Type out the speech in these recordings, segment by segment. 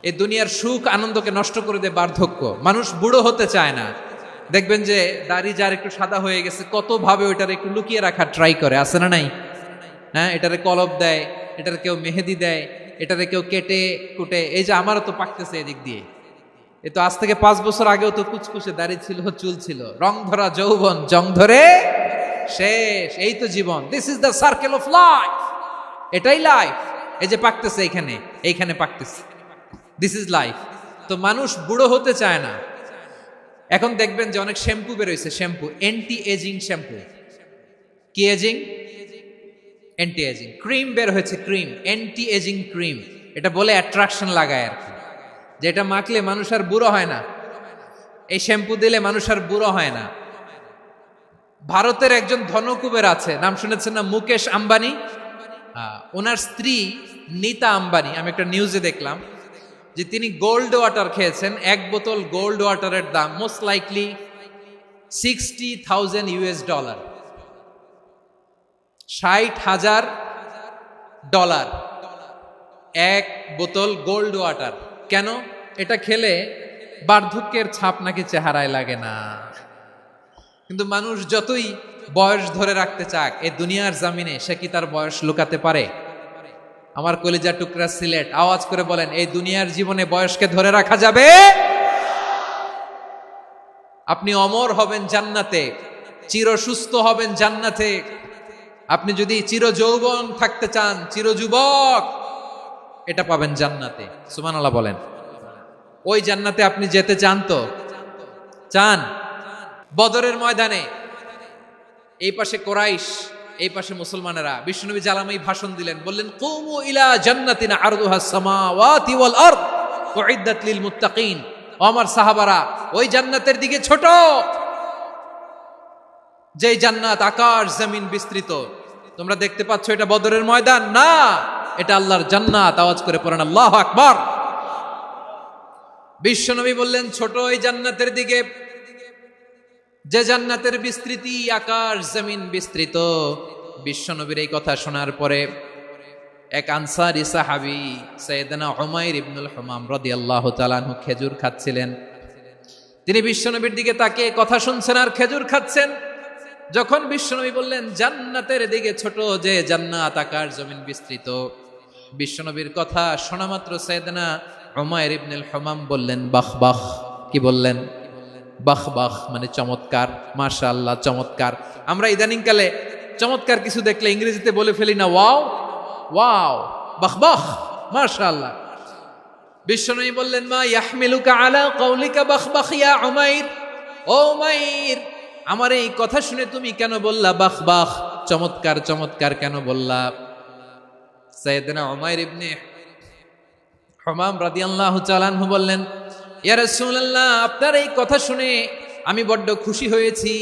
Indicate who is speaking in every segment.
Speaker 1: এই দুনিয়ার সুখ আনন্দকে নষ্ট করে দেয় বার্ধক্য। মানুষ বুড়ো হতে চায় না। দেখবেন যে দাড়ি যার একটু সাদা হয়ে গেছে কত ভাবে ওইটার একটু লুকিয়ে রাখার ট্রাই করে, আছে না নাই? হ্যাঁ, এটারে কলপ দেয়, এটার কেউ মেহেদি দেয়, এটারে কেউ কেটে কুটে। এই যে আমারও তো পাকতেছে এদিক দিয়ে, এ তো আজ থেকে 5 বছর আগেও তো কুচকুচে দাড়ি ছিল, চুল ছিল, রং ধরা যৌবন জং ধরে শেষ। এই তো জীবন, this is the circle of life. এটাই লাইফ। এই যে পাকতেছে এইখানে পাকতেছে, দিস ইজ লাইফ। তো মানুষ বুড়ো হতে চায় না। এখন দেখবেন যে অনেক শ্যাম্পু বেরোইছে, শ্যাম্পু অ্যান্টি এজিং শ্যাম্পু। কি এজিং? Anti ageing. ক্রিম বের হয়েছে, ক্রিম অ্যান্টি এজিং ক্রিম। এটা বলে অ্যাট্রাকশন লাগায় আর কি, যে এটা মাখলে মানুষ আর বুড়ো হয় না, এই শ্যাম্পু দিলে মানুষ আর বুড়ো হয় না। ভারতের একজন ধনকুবের আছে, নাম শুনেছেন না? মুকেশ আম্বানি। ওনার স্ত্রী নীতা আম্বানি, আমি একটা নিউজে দেখলাম যে তিনি গোল্ড ওয়াটার খেয়েছেন। 1 বোতল গোল্ড ওয়াটারের দাম মোস্ট লাইকলি $60,000 $60,000 1 বোতল গোল্ড ওয়াটার। কেন? এটা খেলে বার্ধক্যের ছাপ নাকি চেহারায় লাগে না। কিন্তু মানুষ যতই বয়স ধরে রাখতে চাক এই দুনিয়ার জামিনে, সে কি তার বয়স লুকাতে পারে? আমার কলিজা টুকরা সিলেট, আওয়াজ করে বলেন, এই দুনিয়ার জীবনে বয়সকে ধরে রাখা যাবে? আপনি অমর হবেন জান্নাতে, চির সুস্থ হবেন জান্নাতে। আপনি যদি চির যৌবন থাকতে চান, চির যুবক, এটা পাবেন জান্নাতে। সুবহানাল্লাহ বলেন। ওই জান্নাতে আপনি যেতে চান তো? চান? বদরের ময়দানে এই পাশে কোরাইশ, এই পাশে মুসলমানেরা। বিশ্বনবী জালামাই ভাষণ দিলেন, বললেন, কুমু ইলা জান্নাতিন আরদুহাস সামাওয়াতি ওয়াল আরদ উইদ্দাত লিল মুত্তাকিন। ও আমার সাহাবারা, ওই জান্নাতের দিকে ছোট, যেই জান্নাত আকাশ জমিন বিস্তৃত। তোমরা দেখতে পাচ্ছ এটা বদরের ময়দান না, এটা আল্লাহর জান্নাত। আওয়াজ করে পড়েন আল্লাহু আকবার। বিশ্বনবী বললেন, ছোট ওই জান্নাতের দিকে, যে জান্নাতের বিস্তৃতি আকাশ জমিন বিস্তৃত। বিশ্বনবীর এই কথা শোনার পরে এক আনসারী সাহাবী সাইয়েদনা উমাইর ইবনুল হুমাম রাদিয়াল্লাহু তাআলা আনহু খেজুর খাচ্ছিলেন। তিনি বিশ্বনবীর দিকে তাকিয়ে কথা শুনছেন আর খেজুর খাচ্ছেন। যখন বিশ্বনবী বললেন জান্নাতের দিকে ছোট, যে জান্নাত আকাশ জমিন বিস্তৃত, বিশ্বনবীর কথা শোনা মাত্র সাইয়েদনা উমাইর ইবনুল হুমাম বললেন বাহ বাহ। কি বললেন? বাহ বাহ, মানে চমৎকার, মাশাআল্লাহ, চমৎকার। আমরা ইদানিং কালে চমৎকার কিছু দেখলে ইংরেজিতে বলে ফেলি না, ওয়াও ওয়াও, বাহ বাহ, মাশাআল্লাহ। বিশ্বনবী বললেন, মা ইয়াহমিলুকা আলা কওলিকা বাহ বাহ ইয়া উমাইর। ও উমাইর, আমার এই কথা শুনে তুমি কেন বললা বাহ বাহ, চমৎকার চমৎকার কেন বললা? সাইয়েদনা উমাইর ইবনে হুমাম রাদিয়াল্লাহু তাআলা আনহু বললেন, ইয়া রাসূলুল্লাহ, আপনার এই কথা শুনে আমি বড্ড খুশি হয়েছি,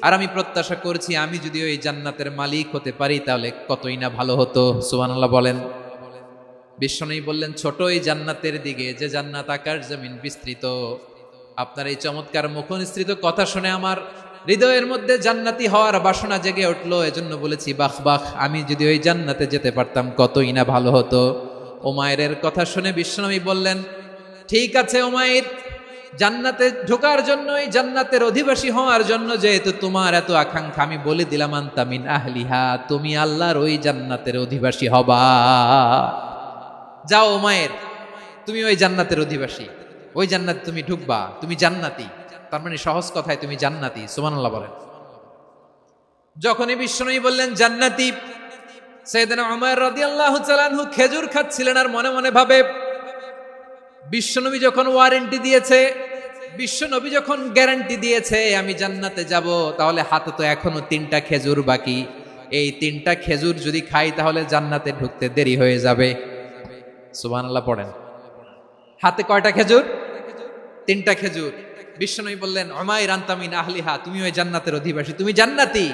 Speaker 1: আর আমি প্রত্যাশা করছি আমি যদি ওই জান্নাতের মালিক হতে পারি তাহলে কতই না ভালো হতো। সুবহানাল্লাহ বলেন। বিশ্বনবী বললেন, ছোট এই জান্নাতের দিকে, যে জান্নাত আকাশ জমিন বিস্তৃত। আপনার এই চমৎকার মুখনিসৃত কথা শুনে আমার হৃদয়ের মধ্যে জান্নাতি হওয়ার বাসনা জেগে উঠলো, এজন্য বলেছি বাহ বাহ, আমি যদি ওই জান্নাতে যেতে পারতাম কতই না ভালো হতো। উমাইরের কথা শুনে বিশ্বনবী বললেন, ঠিক আছে উমাইর, জান্নাতে ঢোকার জন্য, এই জান্নাতের অধিবাসী হওয়ার জন্য যেহেতু তোমার এত আকাঙ্ক্ষা, আমি বলে দিলাম আনতা মিন আহলিহা, তুমি আল্লাহর ওই জান্নাতের অধিবাসী হবা। যাও উমাইর, তুমি ওই জান্নাতের অধিবাসী, ওই জান্নাতে তুমি ঢুকবা, তুমি জান্নাতি। তার মানে সহজ কথায় তুমি জান্নাতি। সুবহানাল্লাহ বলেন। যখনই বিশ্বনবী বললেন জান্নাতি, সাইয়েদনা উমাইর রাদিয়াল্লাহু তাআলা আনহু খেজুর খাচ্ছিলেন আর মনে মনে ভাবে, বিশ্বনবী যখন ওয়ারেন্টি দিয়েছে, বিশ্বনবী যখন গ্যারান্টি দিয়েছে আমি জান্নাতে যাব, তাহলে হাতে তো এখনো 3টা খেজুর বাকি। এই 3টা খেজুর যদি খাই তাহলে জান্নাতে ঢুকতে দেরি হয়ে যাবে। সুবহানাল্লাহ পড়েন। হাতে কয়টা খেজুর? 3টা খেজুর। বিশ্বনবী বললেন, উমাইর আনতা মিন আহলিহা, তুমি ওই জান্নাতের অধিবাসী, তুমি জান্নাতি।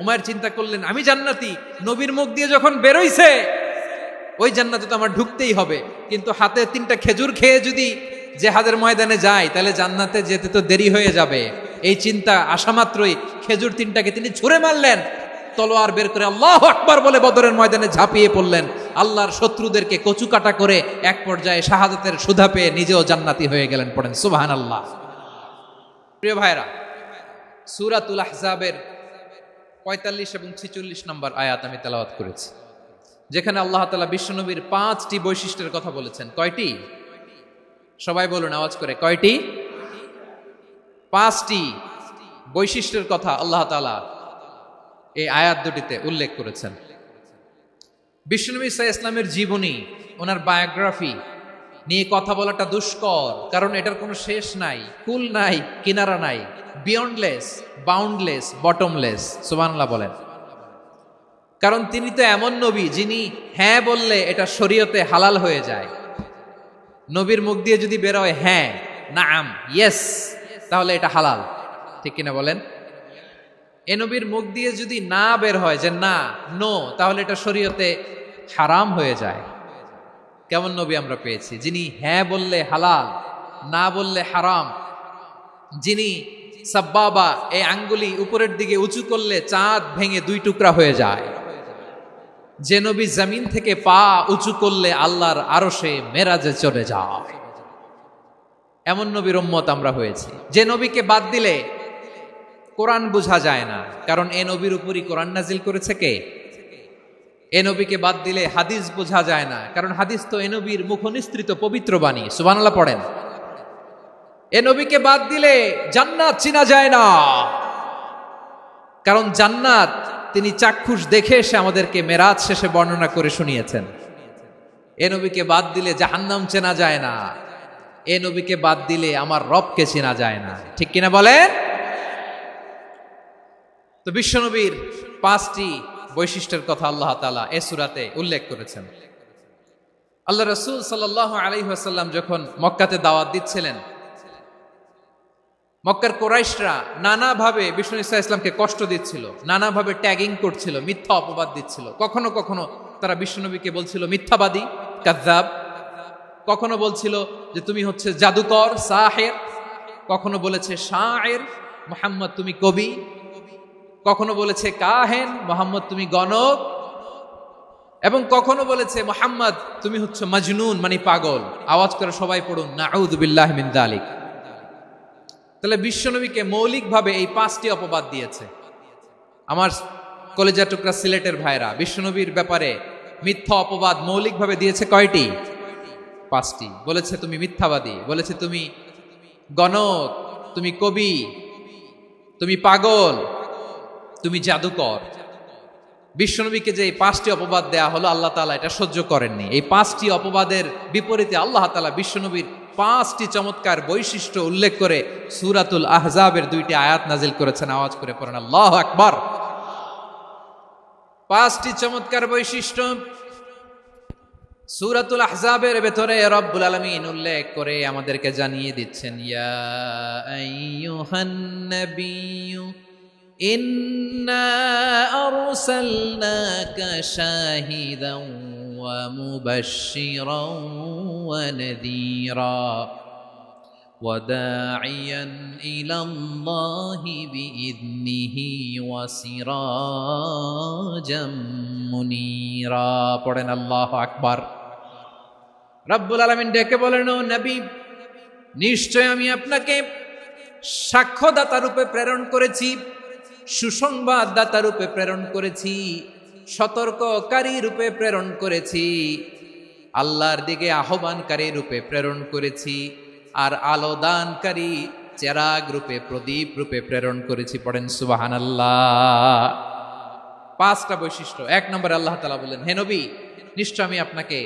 Speaker 1: উমাইর চিন্তা করলেন, আমি জান্নাতি, নবীর মুখ দিয়ে যখন বেরোইছে ওই জান্নাতে তো আমার ঢুকতেই হবে, কিন্তু হাতে 3টা খেজুর খেয়ে যদি জিহাদের ময়দানে যাই তাহলে জান্নাতে যেতে তো দেরি হয়ে যাবে। এই চিন্তা আসা মাত্রই খেজুর 3টাকে তিনি ছুঁড়ে মারলেন, তলোয়ার বের করে আল্লাহু আকবার বলে বদরের ময়দানে ঝাঁপিয়ে পড়লেন আল্লাহর শত্রুদেরকে কচুকাটা করে এক পর্যায়ে শাহাদাতের সুধা পেয়ে নিজেও জান্নাতি হয়ে গেলেন। পড়েন সুবহানাল্লাহ। প্রিয় ভাইরা, সূরাতুল আহজাবের ৪৫ এবং ৪৬ নম্বর আয়াত আমি তেলাওয়াত করেছি, যেখানে আল্লাহ তাআলা বিশ্বনবীর ৫টি বৈশিষ্ট্যের কথা বলেছেন। কয়টি? সবাই বলুন আওয়াজ করে, কয়টি? ৫টি বৈশিষ্ট্যের কথা আল্লাহ তাআলা এই আয়াত দুটিতে উল্লেখ করেছেন। বিশ্বনবী সাল্লাল্লাহু আলাইহি ইসলামের জীবনী, ওনার বায়োগ্রাফি নিয়ে কথা বলাটা দুষ্কর, কারণ এটার কোনো শেষ নাই, কুল নাই, কিনারা নাই, বিয়ন্ডলেস, বাউন্ডলেস, বটমলেস। সুবহানাল্লাহ বলেন। কারণ তিনি তো এমন নবী যিনি হ্যাঁ বললে এটা শরীয়তে হালাল হয়ে যায়। নবীর মুখ দিয়ে যদি বের হয় হ্যাঁ, নাম, ইয়েস, তাহলে এটা হালাল। ঠিক কিনা বলেন? এ নবীর মুখ দিয়ে যদি না বের হয় যে না, নো, তাহলে এটা শরীয়তে হারাম হয়ে যায়। কেমন নবী আমরা পেয়েছি, যিনি হ্যাঁ বললে হালাল, না বললে হারাম, যিনি সাব্বাবা, এই আঙ্গুলি উপরের দিকে উঁচু করলে চাঁদ ভেঙে 2 টুকরা হয়ে যায়, যে নবী জমিন থেকে পা উঁচু করলে আল্লাহর আরশে মেরাজে চলে যায়, এমন নবীর উম্মত আমরা হয়েছি। যে নবীকে বাদ দিলে কোরআন বোঝা যায় না, কারণ এ নবীর উপরই কোরআন নাজিল করেছে কে? এ নবীকে বাদ দিলে হাদিস বোঝা যায় না, কারণ হাদিস তো এ নবীর মুখনিসৃত পবিত্র বাণী। সুবহানাল্লাহ পড়েন। এ নবীকে বাদ দিলে জান্নাত চিনা যায় না, কারণ জান্নাত তিনি চাক্ষুষ দেখে এসে আমাদেরকে মেরাজ শেষে বর্ণনা করে শুনিয়েছেন। এ নবীকে বাদ দিলে জাহান্নাম চেনা যায় না, এ নবীকে বাদ দিলে আমার রবকে চেনা যায় না। ঠিক কিনা বলেন? তো বিশ্বনবীর 5টি বৈশিষ্ট্যের কথা আল্লাহ তাআলা এই সূরাতে উল্লেখ করেছেন। আল্লাহ রাসূল সাল্লাল্লাহু আলাইহি ওয়াসাল্লাম যখন মক্কাতে দাওয়াত দিচ্ছিলেন, মক্কার কুরাইশরা নানাভাবে বিষ্ণু ঈসা ইসলামকে কষ্ট দিচ্ছিল, নানাভাবে ট্যাগিং করছিল, মিথ্যা অপবাদ দিচ্ছিল। কখনো কখনো তারা বিশ্বনবীকে বলছিল মিথ্যাবাদী, কাযযাব। কখনো বলছিল যে তুমি হচ্ছে জাদুকর, সাহির। কখনো বলেছে শায়ের, মুহাম্মদ তুমি কবি। কখনো বলেছে কাহেন, মুহাম্মদ তুমি গণক। এবং কখনো বলেছে মুহাম্মদ তুমি হচ্ছে মাজনুন, মানে পাগল। আওয়াজ করে সবাই পড়ুন নাউযু বিল্লাহি মিন যালিক। তাহলে বিশ্বনবীকে মৌলিকভাবে এই 5টি অপবাদ দিয়েছে। আমার কলেজা টুকরা সিলেটের ভাইরা, বিশ্বনবীর ব্যাপারে মিথ্যা অপবাদ মৌলিকভাবে দিয়েছে কয়টি? 5টি। বলেছে তুমি মিথ্যাবাদী, বলেছে তুমি গণক, তুমি কবি, তুমি পাগল, তুমি জাদুকর। বিশ্বনবীকে যে এই 5টি অপবাদ দেয়া হলো, আল্লাহ তাআলা এটা সহ্য করেননি। এই 5টি অপবাদের বিপরীতে আল্লাহ তাআলা বিশ্বনবীর 5টি চমৎকার বৈশিষ্ট্য উল্লেখ করে সূরাতুল আহজাবের 2টি আয়াত নাজিল করেছেন। আওয়াজ করে পড়েন আল্লাহু আকবার। 5টি চমৎকার বৈশিষ্ট্য সূরাতুল আহজাবের ভেতরে রব্বুল আলামিন উল্লেখ করে আমাদেরকে জানিয়ে দিচ্ছেন, ইয়া আইয়ুহান নাবিয়্যু ইন্না আরসালনাকা শাহিদান ওয়া মুবাশশিরান ওয়া নাযীরা ওয়া দাঈয়ান ইলাল্লাহি বিইذনিহি ওয়া সিরাজাম মুনীরা। পড়েন আল্লাহু আকবার। রব্বুল আলামিন ডেকে বলেন, ও নবী, নিশ্চয় আমি আপনাকে সাক্ষ্যদাতা রূপে প্রেরণ করেছি, সুসংবাদদাতা রূপে প্রেরণ করেছি, সতর্ককারী রূপে প্রেরণ করেছি, আল্লাহর দিকে আহ্বানকারী রূপে প্রেরণ করেছি, আর আলো দানকারী চেরাগ রূপে, প্রদীপ রূপে প্রেরণ করেছি। পড়েন সুবহানাল্লাহ। 5টা বৈশিষ্ট্য। 1 নম্বরে আল্লাহ তাআলা বললেন, হে নবী, নিশ্চয় আমি আপনাকে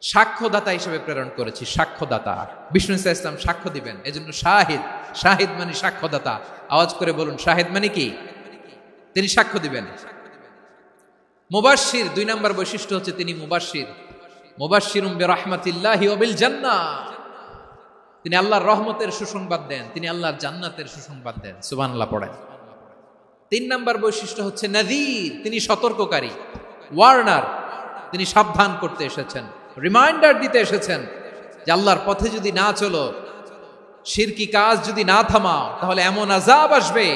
Speaker 1: সাক্ষ্যদাতা হিসেবে প্রেরণ করেছি। সাক্ষ্যদাতা, বিষ্ণু ঈসা ইসলাম সাক্ষ্য দিবেন, এজন্য শাহিদ। শাহিদ মানে সাক্ষ্যদাতা। আওয়াজ করে বলুন, শাহিদ মানে কি? তিনি সাক্ষ্য দিবেন। মুবাশশির, 2 নম্বর বৈশিষ্ট্য হচ্ছে তিনি মুবাশশির। মুবাশশিরুম বিরাহমাতিল্লাহি ওয়া বিল জান্নাহ। তিনি আল্লাহর রহমতের সুসংবাদ দেন, তিনি আল্লাহর জান্নাতের সুসংবাদ দেন। সুবহানাল্লাহ পড়েন। 3 নম্বর বৈশিষ্ট্য হচ্ছে নাযীর, তিনি সতর্ককারী, ওয়ার্নার। তিনি সাবধান করতে এসেছেন, রিমাইন্ডার দিতে এসেছেন যে আল্লাহর পথে যদি না চলো, শিরকি কাজ যদি না থামাও, তাহলে এমন আযাব আসবে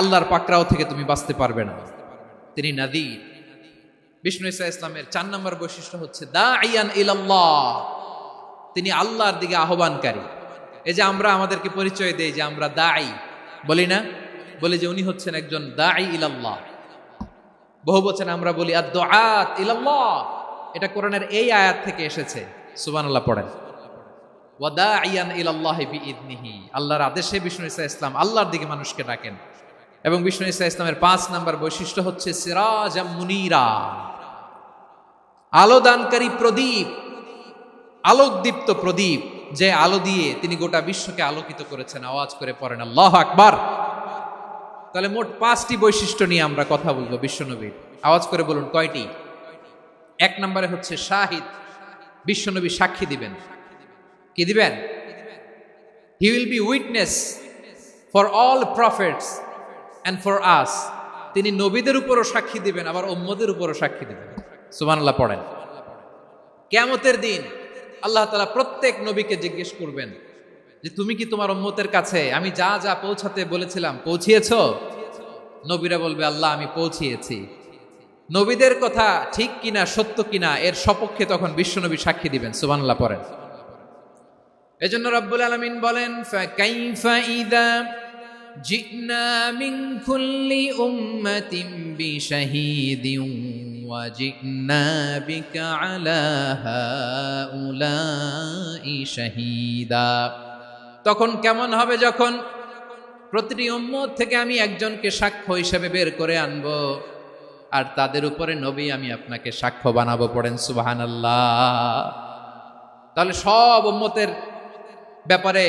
Speaker 1: আল্লাহর পাকড়াও থেকে তুমি বাঁচতে পারবে না। তিনি নাযীর। বিষ্ণু ঈসা ইসলামের 4 নম্বর বৈশিষ্ট্য হচ্ছে দাঈয়ান ইলাল্লাহ, তিনি আল্লাহর দিকে আহ্বানকারী। এই যে আমরা আমাদেরকে পরিচয় দেই যে আমরা দাঈ, বলি না? বলি যে উনি হচ্ছেন একজন দাঈ ইলাল্লাহ। বহু বচনে আমরা বলি আদ-দুআত ইলাল্লাহ, এটা কোরআনের এই আয়াত থেকে এসেছে। সুবহানাল্লাহ পড়েন। ওয়া দাঈয়ান ইলাল্লাহি বিইذনিহি, আল্লাহর আদেশে বিষ্ণু ঈসা ইসলাম আল্লাহর দিকে মানুষকে ডাকেন। এবং বিষ্ণু ঈসা ইসলামের 5 নম্বর বৈশিষ্ট্য হচ্ছে সিরাজাম মুনীরা, আলোদানকারী প্রদীপ, আলোকদীপ্ত প্রদীপ, যে আলো দিয়ে তিনি গোটা বিশ্বকে আলোকিত করেছেন। আওয়াজ করে পড়েন আল্লাহু আকবার। তাহলে মোট 5টি বৈশিষ্ট্য নিয়ে আমরা কথা বলবো বিশ্বনবীর। আওয়াজ করে বলুন কয়টি? 1 নম্বরে হচ্ছে শাহিদ, বিশ্বনবী সাক্ষী দিবেন। কি দিবেন? He will be witness for all prophets and for us, তিনি নবীদের উপরও সাক্ষী দিবেন, আবার উম্মতের উপরও সাক্ষী দিবেন। সুবহানাল্লাহ পড়েন। কিয়ামতের দিন আল্লাহ তাআলা প্রত্যেক নবীকে জিজ্ঞেস করবেন যে তুমি কি তোমার উম্মতের কাছে আমি যা যা পৌঁছাতে বলেছিলাম পৌঁছিয়েছো? নবীরা বলবে আল্লাহ আমি পৌঁছিয়েছি। নবীদের কথা ঠিক কিনা, সত্য কিনা, এর সপক্ষে তখন বিশ্বনবী সাক্ষী দিবেন। সুবহানাল্লাহ পড়েন। এজন্য রব্বুল আলামিন বলেন ফাকাইফা ইযা জিনা মিন কুল্লি উম্মাতিন বিশাহীদিন ওয়া জিনা বিকা আলা হাউলাই শাহীদা। তখন কেমন হবে যখন প্রতিটি উম্মত থেকে আমি একজনকে সাক্ষ্য হিসেবে বের করে আনবো, আর তাদের উপরে নবী আমি আপনাকে সাক্ষ্য বানাবো। পড়েন সুবহানাল্লাহ। তাহলে সব উম্মতের ব্যাপারে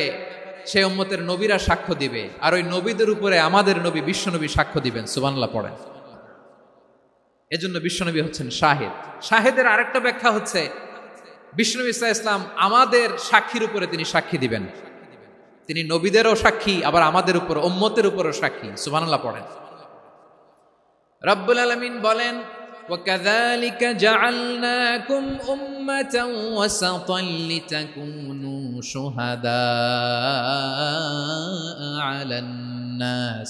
Speaker 1: সেই উম্মতের নবীরা সাক্ষ্য দিবে, আর ওই নবীদের উপরে আমাদের নবী বিশ্বনবী সাক্ষ্য দিবেন। সুবহানাল্লাহ পড়েন। এজন্য বিশ্বনবী হচ্ছেন শাহিদ। শাহিদের আরেকটা ব্যাখ্যা হচ্ছে বিশ্বনবী সাল্লাল্লাহু আলাইহি ওয়াসাল্লাম আমাদের সাক্ষীর উপরে তিনি সাক্ষী দিবেন। তিনি নবীদেরও সাক্ষী, আবার আমাদের উপর উম্মতের উপরও সাক্ষী। সুবহানাল্লাহ পড়েন। রব্বুল আলামিন বলেন وَكَذَلِكَ جَعَلْنَاكُمْ أُمَّةً وَسَطًا لِتَكُونُوا شُهَدَاءَ عَلَى النَّاسِ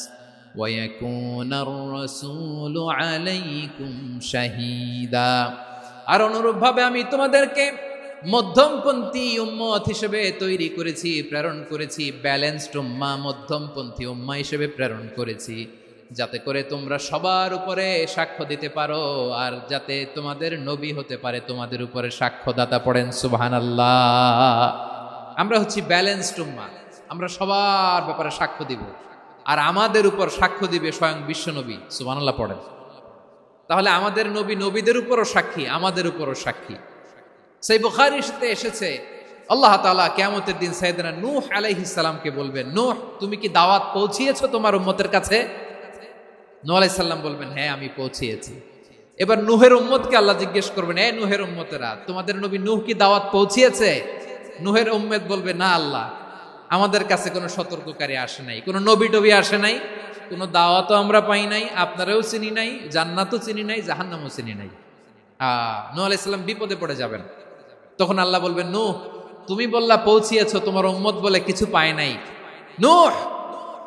Speaker 1: وَيَكُونَ الرَّسُولُ عَلَيْكُمْ شَهِيدًا। আর অনুরূপভাবে আমি তোমাদেরকে মধ্যমপন্থী উম্মত হিসেবে তৈরি করেছি, প্রেরণ করেছি। ব্যালেন্সড উম্মাহ, মধ্যমপন্থী উম্মাহ হিসেবে প্রেরণ করেছি, যাতে করে তোমরা সবার উপরে সাক্ষ্য দিতে পারো, আর যাতে তোমাদের নবী হতে পারে তোমাদের উপরে সাক্ষ্যদাতা। পড়েন সুবহানাল্লাহ। আমরা হচ্ছি ব্যালেন্সড উম্মাহ, আমরা সবার ব্যাপারে সাক্ষ্য দিব, আর আমাদের উপর সাক্ষ্য দিবে স্বয়ং বিশ্বনবী। সুবহানাল্লাহ পড়েন। তাহলে আমাদের নবী নবীদের উপরও সাক্ষী, আমাদের উপরও সাক্ষী। সেই বুখারীতে এসেছে আল্লাহ তাআলা কিয়ামতের দিন সাইয়েদনা নূহ আলাইহিস সালামকে বলবেন, নূহ তুমি কি দাওয়াত পৌঁছিয়েছো তোমার উম্মতের কাছে? নূহ আলাইহিস সালাম বলবেন হ্যাঁ আমি পৌঁছিয়েছি। এবার নূহের উম্মতকে আল্লাহ জিজ্ঞেস করবেন, এ নূহের উম্মতেরা তোমাদের নবী নূহ কি দাওয়াত পৌঁছিয়েছে? নূহের উম্মত বলবে না আল্লাহ, আমাদের কাছে কোনো সতর্ককারী আসে নাই, কোনো নবী টবি আসে নাই, কোনো দাওয়াতও আমরা পাই নাই, আপনারাও চিনি নাই, জান্নাতও চিনি নাই, জাহান্নামও চিনি নাই। নূহ আলাইহিস সালাম বিপদে পড়ে যাবেন। তখন আল্লাহ বলবেন নূহ তুমি বললা পৌঁছিয়েছো, তোমার উম্মত বলে কিছু পায় নাই। নূহ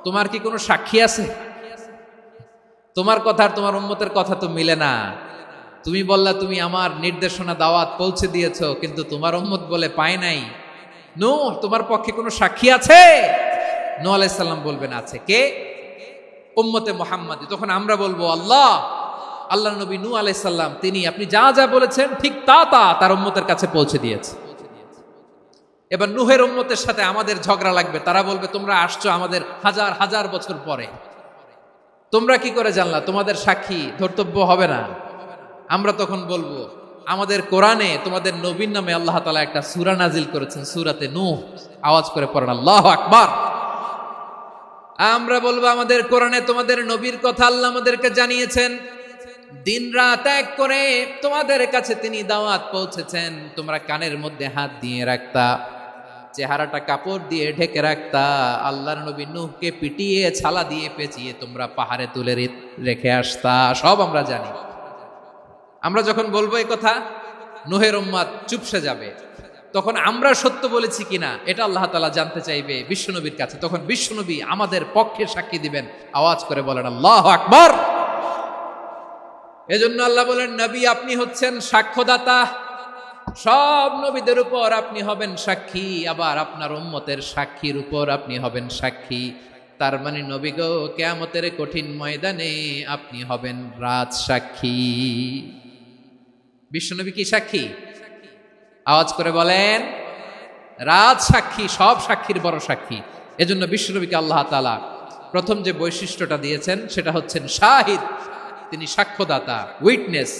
Speaker 1: তোমার কি কোনো সাক্ষী আছে? তোমার কথা আর তোমার উম্মতের কথা তো মিলে না। তুমি বললা তুমি আমার নির্দেশনা দাওয়াত পৌঁছে দিয়েছো, কিন্তু তোমার উম্মত বলে পায় নাই। নূহ তোমার পক্ষে কোনো সাক্ষী আছে? নূহ আলাইহিস সালাম বলবেন আছে। কে? উম্মতে মুহাম্মাদি। তখন আমরা বলবো আল্লাহ, আল্লাহর নবী নূহ আলাইহিস সালাম তিনি আপনি যা যা বলেছেন ঠিক তা তা তার উম্মতের কাছে পৌঁছে দিয়েছে। এবার নূহের উম্মতের সাথে আমাদের ঝগড়া লাগবে। তারা বলবে তোমরা আসছো আমাদের হাজার হাজার বছর পরে, তোমরা কি করে জানলা? তোমাদের সাক্ষী ধর্তব্য হবে না। আমরা তখন বলবো আমাদের কোরআনে তোমাদের নবীর নামে আল্লাহ তাআলা একটা সূরা নাজিল করেছেন, সূরাতে নূহ। আওয়াজ করে পড়েন আল্লাহু আকবার। আমরা বলবো আমাদের কোরআনে তোমাদের নবীর কথা আল্লাহ আমাদেরকে জানিয়েছেন, দিন রাত এক করে তোমাদের কাছে তিনি দাওয়াত পৌঁছেছেন। তোমরা কানের মধ্যে হাত দিয়ে রাখতা, চেহারাটা কাপড় দিয়ে ঢেকে রাখতা, আল্লাহর নবী নূহকে পিটিয়ে ছালা দিয়ে পেঁচিয়ে তোমরা পাহাড়ে তুলে রেখে আসতা। সব আমরা জানি। আমরা যখন বলবো এই কথা, নূহের উম্মত চুপসে যাবে। তখন আমরা সত্য বলেছি কিনা এটা আল্লাহ তাআলা জানতে চাইবে বিশ্বনবীর কাছে। তখন বিশ্বনবী আমাদের পক্ষে সাক্ষী দিবেন। আওয়াজ করে বলেন আল্লাহু আকবার। এজন্য আল্লাহ বলেন, নবী আপনি হচ্ছেন সাক্ষ্যদাতা, সব নবীদের উপর আপনি হবেন সাক্ষী, আবার আপনার উম্মতের সাক্ষীর উপর আপনি হবেন সাক্ষী। তার মানে নবী গো, কিয়ামতের কঠিন ময়দানে আপনি হবেন রাজ সাক্ষী। বিশ্বনবী কি সাক্ষী? আওয়াজ করে বলেন, রাজ সাক্ষী, সব সাক্ষীর বড় সাক্ষী। এজন্য বিশ্বনবীকে আল্লাহ তাআলা প্রথম যে বৈশিষ্ট্যটা দিয়েছেন সেটা হচ্ছেন শাহিদ। তিনি সাক্ষ্যদাতা, witness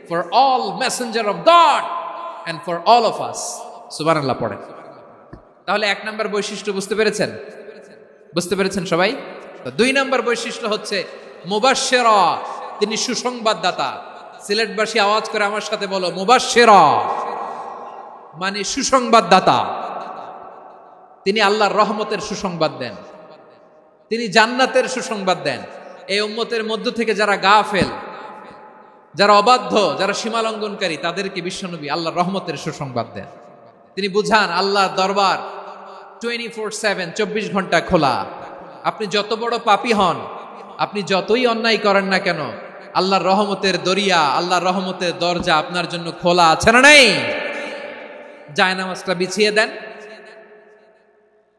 Speaker 1: for all messenger of God and for all of us। সুবহানাল্লাহ পড়েন। তাহলে এক নাম্বার বৈশিষ্ট্য বুঝতে পেরেছেন? বুঝতে পেরেছেন সবাই? তো দুই নাম্বার বৈশিষ্ট্য হচ্ছে মুবাশশিরা, তিনি সুসংবাদদাতা। সিলেটবাসী আওয়াজ করে আমার সাথে বলো, মুবাশশিরা মানে সুসংবাদদাতা। তিনি আল্লাহর রহমতের সুসংবাদ দেন, তিনি জান্নাতের সুসংবাদ দেন। এই উম্মতের মধ্য থেকে যারা গাফেল, যারা অবাধ্য, যারা সীমালঙ্ঘনকারী, তাদেরকে বিশ্বনবী আল্লাহর রহমতের সুসংবাদ দেন। তিনি বুঝান আল্লাহর দরবার 24/7, 24 ঘন্টা খোলা। আপনি যত বড় পাপী হন, আপনি যতই অন্যায় করেন না কেন, আল্লাহর রহমতের দরিয়া, আল্লাহর রহমতের দরজা আপনার জন্য খোলা আছে না নেই? জায়নামাজটা বিছিয়ে দেন,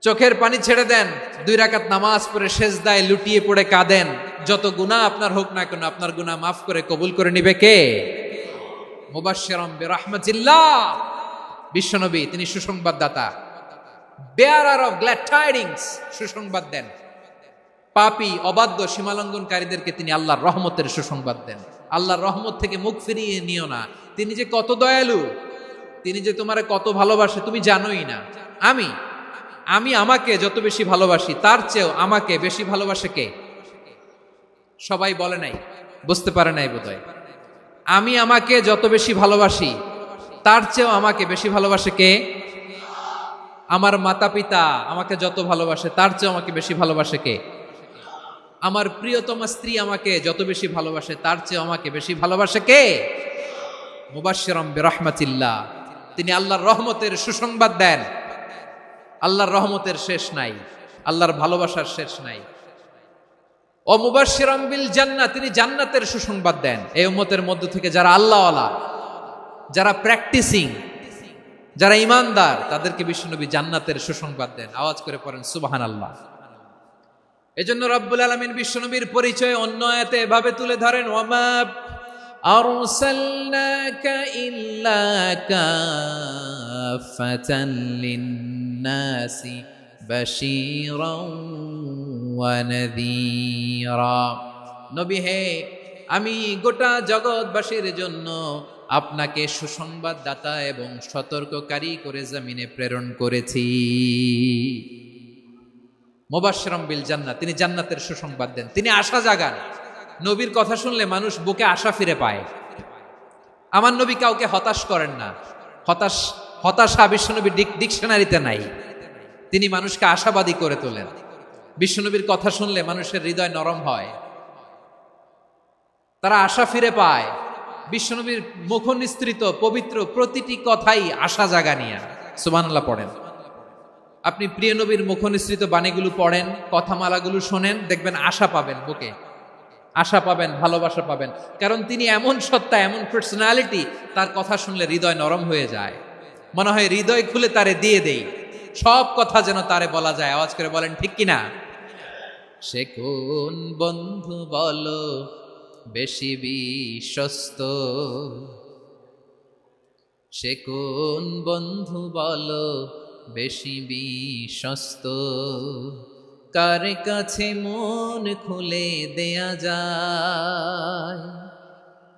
Speaker 1: চোখের পানি ছেড়ে দেন, 2 রাকাত নামাজ পড়ে সেজদায় লুটিয়ে পড়ে কাঁদেন। যত গুনাহ আপনার হোক না কেন, আপনার গুনাহ মাফ করে কবুল করে নিবে কে? মুবাশশিরাম বিরাহমাতিল্লাহ। বিশ্বনবী তিনি সুসংবাদদাতা, বেয়ারার অফ গ্ল্যাড টাইডিংস, সুসংবাদ দেন। পাপী, অবাধ্য, সীমালঙ্ঘনকারীদেরকে তিনি আল্লাহর রহমতের সুসংবাদ দেন। আল্লাহর রহমত থেকে মুখ ফিরিয়ে নিও না। তিনি যে কত দয়ালু, তিনি যে তোমারে কত ভালোবাসে তুমি জানোই না। আমি আমাকে যত বেশি ভালোবাসি, তার চেয়েও আমাকে বেশি ভালোবাসে কে? সবাই বলে নাই, বুঝতে পারে নাই বোধহয়। আমি আমাকে যত বেশি ভালোবাসি, তার চেয়েও আমাকে বেশি ভালোবাসে কে? আমার মাতা পিতা আমাকে যত ভালোবাসে, তার চেয়েও আমাকে বেশি ভালোবাসে কে? আমার প্রিয়তমা স্ত্রী আমাকে যত বেশি ভালোবাসে, তার চেয়েও আমাকে বেশি ভালোবাসে কে? মুবাশশিরাম বিরাহমাতিল্লাহ, তিনি আল্লাহর রহমতের সুসংবাদ দেন। আল্লাহর রহমতের শেষ নাই, আল্লাহর ভালোবাসার শেষ নাই। ও মুবাশশিরাম বিল জান্নাহ, তিনি জান্নাতের সুসংবাদ দেন। এই উম্মতের মধ্য থেকে যারা আল্লাহওয়ালা, যারা প্র্যাকটিসিং, যারা ঈমানদার, তাদেরকে বিশ্বনবী জান্নাতের সুসংবাদ দেন। আওয়াজ করে পড়েন সুবহানাল্লাহ। এজন্য রব্বুল আলামিন বিশ্বনবীর পরিচয় অন্য আয়াতে এভাবে তুলে ধরেন, ওয়ামা আরসালনাকা ইল্লা কাফাতান লিন-নাসি বাশীরাও ওয়া নাযীরা। নবী হে, আমি গোটা জগৎবাসীর জন্য আপনাকে সুসংবাদদাতা এবং সতর্ককারী করে জমিনে প্রেরণ করেছি। মুবাশশিরাম বিল জান্নাহ, তিনি জান্নাতের সুসংবাদ দেন, তিনি আশা জাগান। নবীর কথা শুনলে মানুষ বুকে আশা ফিরে পায়। আমার নবী কাউকে হতাশ করেন না। হতাশা বিশ্বনবীর ডিকশনারিতে নাই। তিনি মানুষকে আশাবাদী করে তোলেন। বিশ্বনবীর কথা শুনলে মানুষের হৃদয় নরম হয়, তারা আশা ফিরে পায়। বিশ্বনবীর মুখ নিঃসৃত পবিত্র প্রতিটি কথাই আশা জাগানিয়া। সুবহানাল্লাহ পড়েন। আপনি প্রিয় নবীর মুখ নিঃসৃত বাণীগুলো পড়েন, কথামালাগুলো শোনেন, দেখবেন আশা পাবেন, বুকে আশা পাবেন, ভালোবাসা পাবেন। কারণ তিনি এমন সত্তা, এমন পার্সোনালিটি, তার কথা শুনলে হৃদয় নরম হয়ে যায়। মনে হয় হৃদয় খুলে তারে দিয়ে দেই, সব কথা যেন তারে বলা যায়। আওয়াজ করে বলেন ঠিক কিনা? সে কোন বন্ধু বলো বেশি বিশ্বস্ত, সে কোন বন্ধু বলো বেশি বিশ্বস্ত, কার কাছে মন খুলে দেয়া যায়,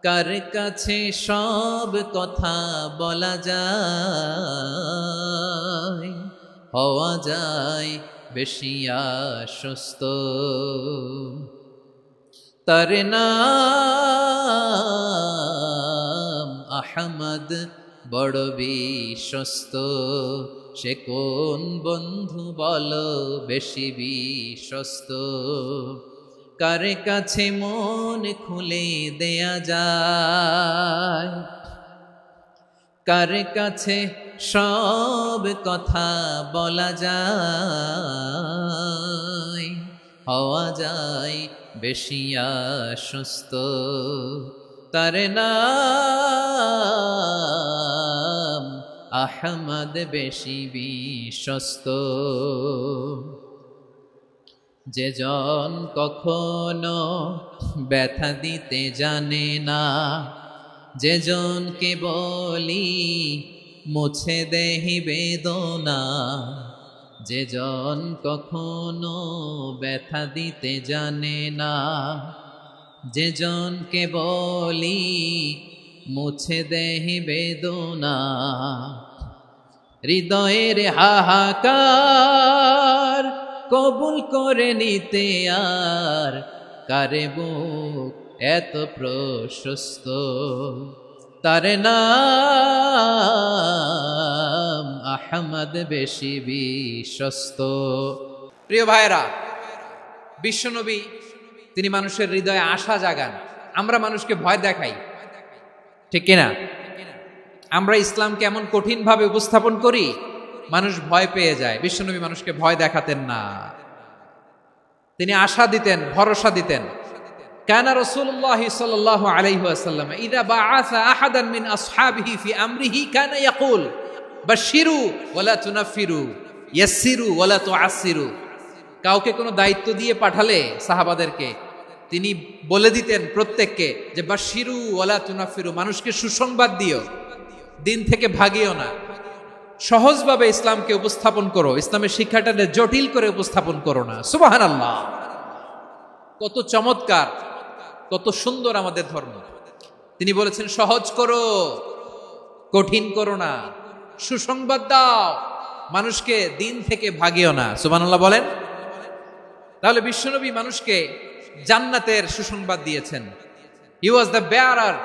Speaker 1: কার কাছে সব কথা বলা যায়, হওয়া যায় বেশি আশ্বস্ত। তার নাম আহমদ, বড় বিশ্বস্ত। সে কোন বন্ধু বলো বেশি বিশ্বস্ত, কার কাছে মন খুলে দেয়া যায়, কার কাছে সব কথা বলা যায়, হওয়া যায় বেশি আশ্বস্ত। তার নাম আহমদ বেশি বিশ্বস্ত। যে জন কখনো ব্যথা দিতে জানে না, যে জনকে বলি মুছে দেহি বেদনা, যে জন কখনো ব্যথা দিতে জানে না, যে জনকে বলি মুছে দেহি বেদনা, হৃদয়ের হাহাকার কবুল করে নিতে আর কারে বুক এত প্রশস্ত। তার নাম আহমদ বেশি বিশ্বস্ত। প্রিয় ভাইরা, বিশ্বনবী তিনি মানুষের হৃদয়ে আশা জাগান। আমরা মানুষকে ভয় দেখাই, ঠিক কিনা? আমরা ইসলামকে এমন কঠিন ভাবে উপস্থাপন করি, মানুষ ভয় পেয়ে যায়। বিশ্বনবী মানুষকে ভয় দেখাতেন না, তিনি আশা দিতেন, ভরসা দিতেন। কানা রাসূলুল্লাহ সাল্লাল্লাহু আলাইহি ওয়াসাল্লাম ইযা বাআসা আহাদান মিন আসহাবিহি ফি আমরিহি কানা ইয়াকুল বাশশিরু ওয়ালা তুনাফিরু ইয়াসসিরু ওয়ালা তুআসসিরু। কাউকে কোনো দায়িত্ব দিয়ে পাঠালে সাহাবাদেরকে তিনি বলে দিতেন প্রত্যেককে যে বাশশিরু ওয়ালা তুনাফিরু, মানুষকে সুসংবাদ দিও, দিন থেকে ভাগিও না, সহজভাবে ইসলামকে উপস্থাপন করো, ইসলামের শিক্ষাটাকে জটিল করে উপস্থাপন করো না। সুবহানাল্লাহ, কত চমৎকার, কত সুন্দর আমাদের ধর্ম। তিনি বলেছেন সহজ করো, কঠিন করো না, সুসংবাদ দাও, মানুষকে দিন থেকে ভাগিও না। সুবহানাল্লাহ বলেন। তাহলে বিশ্বনবী মানুষকে জান্নাতের সুসংবাদ দিয়েছেন। He was the bearer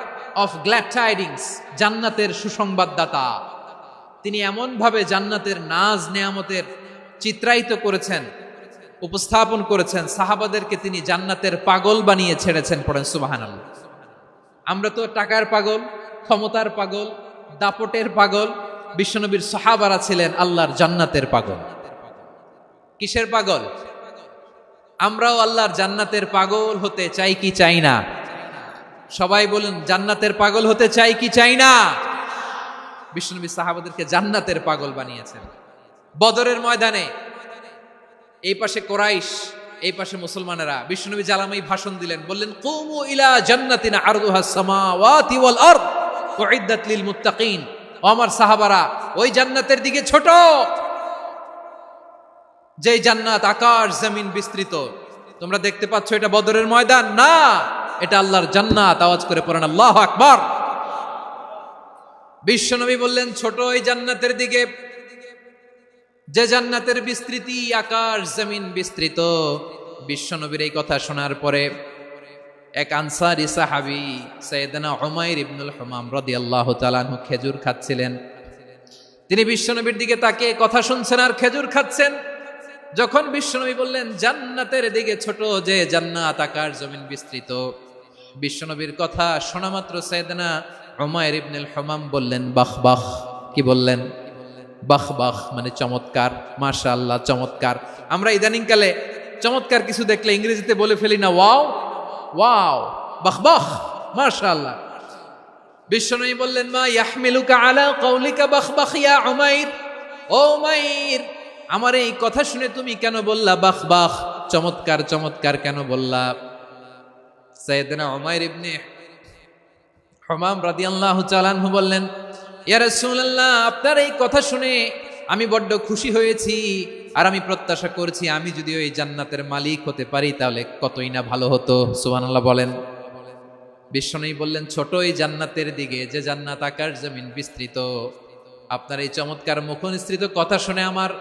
Speaker 1: of glad tidings, জান্নাতের সুসংবাদদাতা। তিনি এমন ভাবে জান্নাতের নাজ নেয়ামতের চিত্রায়িত করেছেন, উপস্থাপন করেছেন, সাহাবাদেরকে তিনি জান্নাতের পাগল বানিয়ে ছেড়েছেন। পড়েন সুবহানাল্লাহ। আমরা তো টাকার পাগল, ক্ষমতার পাগল, দাপটের পাগল। বিশ্বনবীর সাহাবারা ছিলেন আল্লাহর জান্নাতের পাগল। কিসের পাগল? আমরাও আল্লাহর জান্নাতের পাগল হতে চাই কি চাই না? সবাই বলুন, জান্নাতের পাগল হতে চাই কি চাই না? বিশ্বনবী সাহাবাদেরকে জান্নাতের পাগল বানিয়েছেন। বদরের ময়দানে এই পাশে কোরাইশ, এই পাশে মুসলমানেরা। বিশ্বনবী জালামাই ভাষণ দিলেন, বললেন কুমু ইলা জান্নাতিন আরদুহাস সামাওয়াতি ওয়াল আরদ উইদ্দাত লিল মুত্তাকিন। ও আমার সাহাবারা, ওই জান্নাতের দিকে ছোট, যেই জান্নাত আকাশ জমিন বিস্তৃত। তোমরা দেখতে পাচ্ছ এটা বদরের ময়দান না, এটা আল্লাহর জান্নাত। আওয়াজ করে পড়েন আল্লাহু আকবার। বিশ্বনবী বললেন ছোট ওই জান্নাতের দিকে, যে জান্নাতের বিস্তৃতি আকাশ জমিন বিস্তৃত। বিশ্বনবীর এই কথা শোনার পরে এক আনসারী সাহাবী সাইয়েদনা উমাইর ইবনুল হুমাম রাদিয়াল্লাহু তাআলা আনহু খেজুর খাচ্ছিলেন। তিনি বিশ্বনবীর দিকে তাকিয়ে কথা শুনছেন আর খেজুর খাচ্ছেন। যখন বিশ্বনবী বললেন জান্নাতের দিকে ছোট, যে জান্নাত আকাশ জমিন বিস্তৃত, বিশ্বনবীর কথা শোনা মাত্র সাইয়েদনা উমাইর ইবনুল হুমাম বললেন বাহ বাহ। কি বললেন? বাহ বাহ, মানে চমৎকার, মাশাআল্লাহ, চমৎকার। আমরা ইদানিং কালে চমৎকার কিছু দেখলে ইংরেজিতে বলে ফেলি না ওয়াও ওয়াও, বাহ বাহ, মাশাআল্লাহ। বিশ্বনবী বললেন মা ইয়াহমিলুকা আলা কওলিকা বাহ বাহ ইয়া উমাইর। ও উমাইর, আমার এই কথা শুনে তুমি কেন বললা বাহ বাহ, চমৎকার চমৎকার কেন বললা? সাইয়েদনা উমাইর ইবনে হুমাম রাদিয়াল্লাহু তাআলা আনহু বললেন ইয়া রাসূলুল্লাহ, আপনার এই কথা শুনে আমি বড্ড খুশি হয়েছি, আর আমি প্রত্যাশা করছি আমি যদি ওই জান্নাতের মালিক হতে পারি তাহলে কতই না ভালো হতো। সুবহানাল্লাহ বলেন। বিশ্বনবী বললেন ছোট এই জান্নাতের দিকে, যে জান্নাত আকাশ জমিন বিস্তৃত। আপনার এই চমৎকার মুখনিসৃত কথা শুনে আমার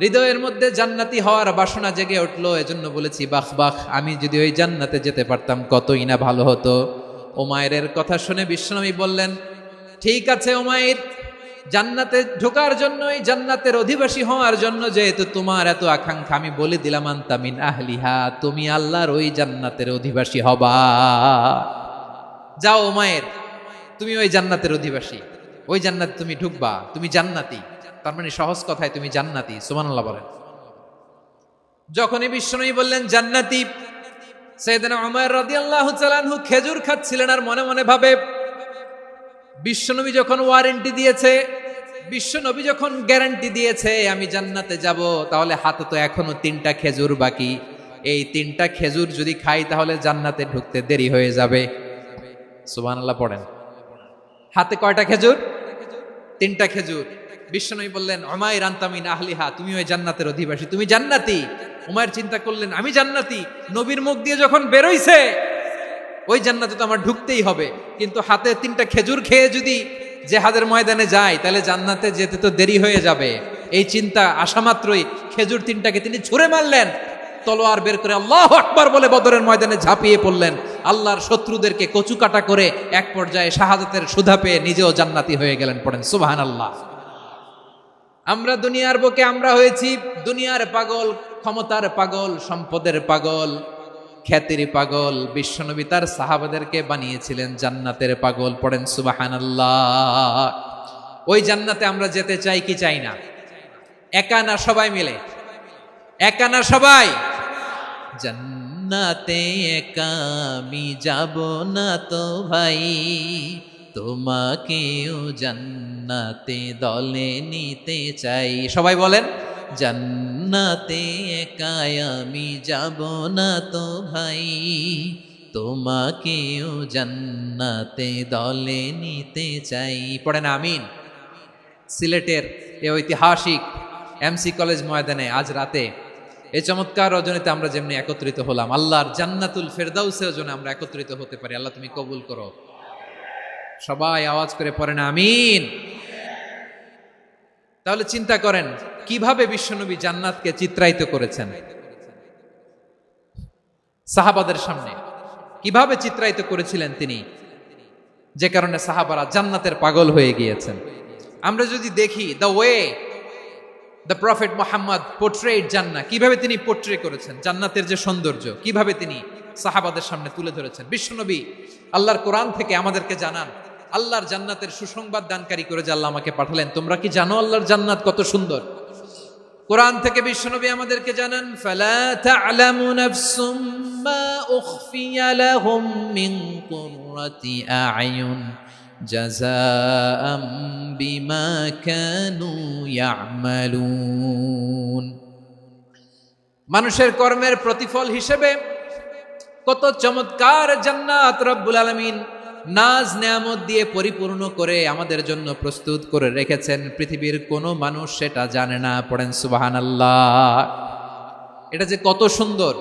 Speaker 1: হৃদয়ের মধ্যে জান্নাতি হওয়ার বাসনা জেগে উঠলো, এজন্য বলেছি বাহ বাহ, আমি যদি ওই জান্নাতে যেতে পারতাম কতই না ভালো হতো। উমাইরের কথা শুনে বিশ্বনবী বললেন ঠিক আছে উমাইর, জান্নাতে ঢোকার জন্য, এই জান্নাতের অধিবাসী হওয়ার জন্য যেহেতু তোমার এত আকাঙ্ক্ষা, আমি বলে দিলাম আনতা মিন আহলিহা, তুমি আল্লাহর ওই জান্নাতের অধিবাসী হবা। যাও উমাইর, তুমি ওই জান্নাতের অধিবাসী, ওই জান্নাতে তুমি ঢুকবা, তুমি জান্নাতি। তার মানে সহজ কথায় তুমি জান্নাতি। সুবহানাল্লাহ বলেন। যখনই বিশ্বনবী বললেন জান্নাতি, সাইয়েদনা উমর রাদিয়াল্লাহু তাআলা আনহু খেজুর খাচ্ছিলেন আর মনে মনে ভাবে, বিশ্বনবী যখন ওয়ারেন্টি দিয়েছে, বিশ্বনবী যখন গ্যারান্টি দিয়েছে আমি জান্নাতে যাব, তাহলে হাতে তো এখনো 3টা খেজুর বাকি। এই 3টা খেজুর যদি খাই তাহলে জান্নাতে ঢুকতে দেরি হয়ে যাবে। সুবহানাল্লাহ পড়েন। হাতে কয়টা খেজুর? 3টা খেজুর। বিশ্বনবী বললেন, উমাইর আনতা মিন আহলিহা, তুমি ওই জান্নাতের অধিবাসী, তুমি জান্নাতি। উমাইর চিন্তা করলেন, আমি জান্নাতি, নবীর মুখ দিয়ে যখন বেরোইছে ওই জান্নাতে তো আমার ঢুকতেই হবে, কিন্তু হাতে 3টা খেজুর খেয়ে যদি জিহাদের ময়দানে যায় তাহলে জান্নাতে যেতে তো দেরি হয়ে যাবে। এই চিন্তা আসা মাত্রই খেজুর 3টাকে তিনি ছুঁড়ে মারলেন, তলোয়ার বের করে আল্লাহু আকবার বলে বদরের ময়দানে ঝাঁপিয়ে পড়লেন। আল্লাহর শত্রুদেরকে কচুকাটা করে এক পর্যায়ে শাহাদাতের সুধা পেয়ে নিজেও জান্নাতি হয়ে গেলেন। পড়েন সুবহানাল্লাহ। আমরা দুনিয়ার বুকে আমরা হয়েছি দুনিয়ার পাগল, ক্ষমতার পাগল, সম্পদের পাগল, খ্যাতির পাগল। বিশ্বনবী তার সাহাবাদেরকে বানিয়েছিলেন জান্নাতের পাগল। পড়েন সুবহানাল্লাহ। ওই জান্নাতে আমরা যেতে চাই কি চাই না? একা না সবাই মিলে? একা না সবাই? জান্নাতে একা আমি যাব না তো ভাই, তোমাকেও জান্নাতে দলে নিতে চাই। সবাই বলেন, জান্নাতে একা আমি যাব না তো ভাই, তোমাকেও জান্নাতে দলে নিতে চাই। পড়েন আমিন। সিলেটের এই ঐতিহাসিক এমসি কলেজ ময়দানে আজ রাতে এই চমৎকার রজনীতে আমরা যেমনি একত্রিত হলাম, আল্লাহর জান্নাতুল ফেরদাউসের জন্য আমরা একত্রিত হতে পারি। আল্লাহ তুমি কবুল করো। সবাই আওয়াজ করে পড়েন আমিন। তাহলে চিন্তা করেন কিভাবে বিশ্বনবী জান্নাতকে চিত্রায়িত করেছেন সাহাবাদের সামনে, কিভাবে চিত্রায়িত করেছিলেন তিনি, যে কারণে সাহাবারা জান্নাতের পাগল হয়ে গিয়েছেন। আমরা যদি দেখি the way the prophet Muhammad portrait জান্নাত, কিভাবে তিনি পোর্ট্রে করেছেন জান্নাতের যে সৌন্দর্য, কিভাবে তিনি সাহাবাদের সামনে তুলে ধরেছেন। বিশ্বনবী আল্লাহর কোরআন থেকে আমাদেরকে জানান, আল্লাহর জান্নাতের সুসংবাদ দানকারী করে যে আল্লাহ আমাকে পাঠালেন। তোমরা কি জানো আল্লাহর জান্নাত কত সুন্দর? কোরআন থেকে বিশ্বনবী আমাদেরকে জানান, ফালা তা'লামু নাফসুম মা উখফিয়া লাহুম মিন কুররাতি আ'য়ুন জাযাআম বিমা কানু ইয়া'মালুন। মানুষের কর্মের প্রতিফল হিসেবে কত চমৎকার জান্নাত রব্বুল আলামিন নাজ নেয়ামত দিয়ে পরিপূর্ণ করে আমাদের জন্য প্রস্তুত করে রেখেছেন। পৃথিবীর কোনো মানুষ সেটা জানে না। পড়েন সুবহানাল্লাহ। এটা যে কত সুন্দর,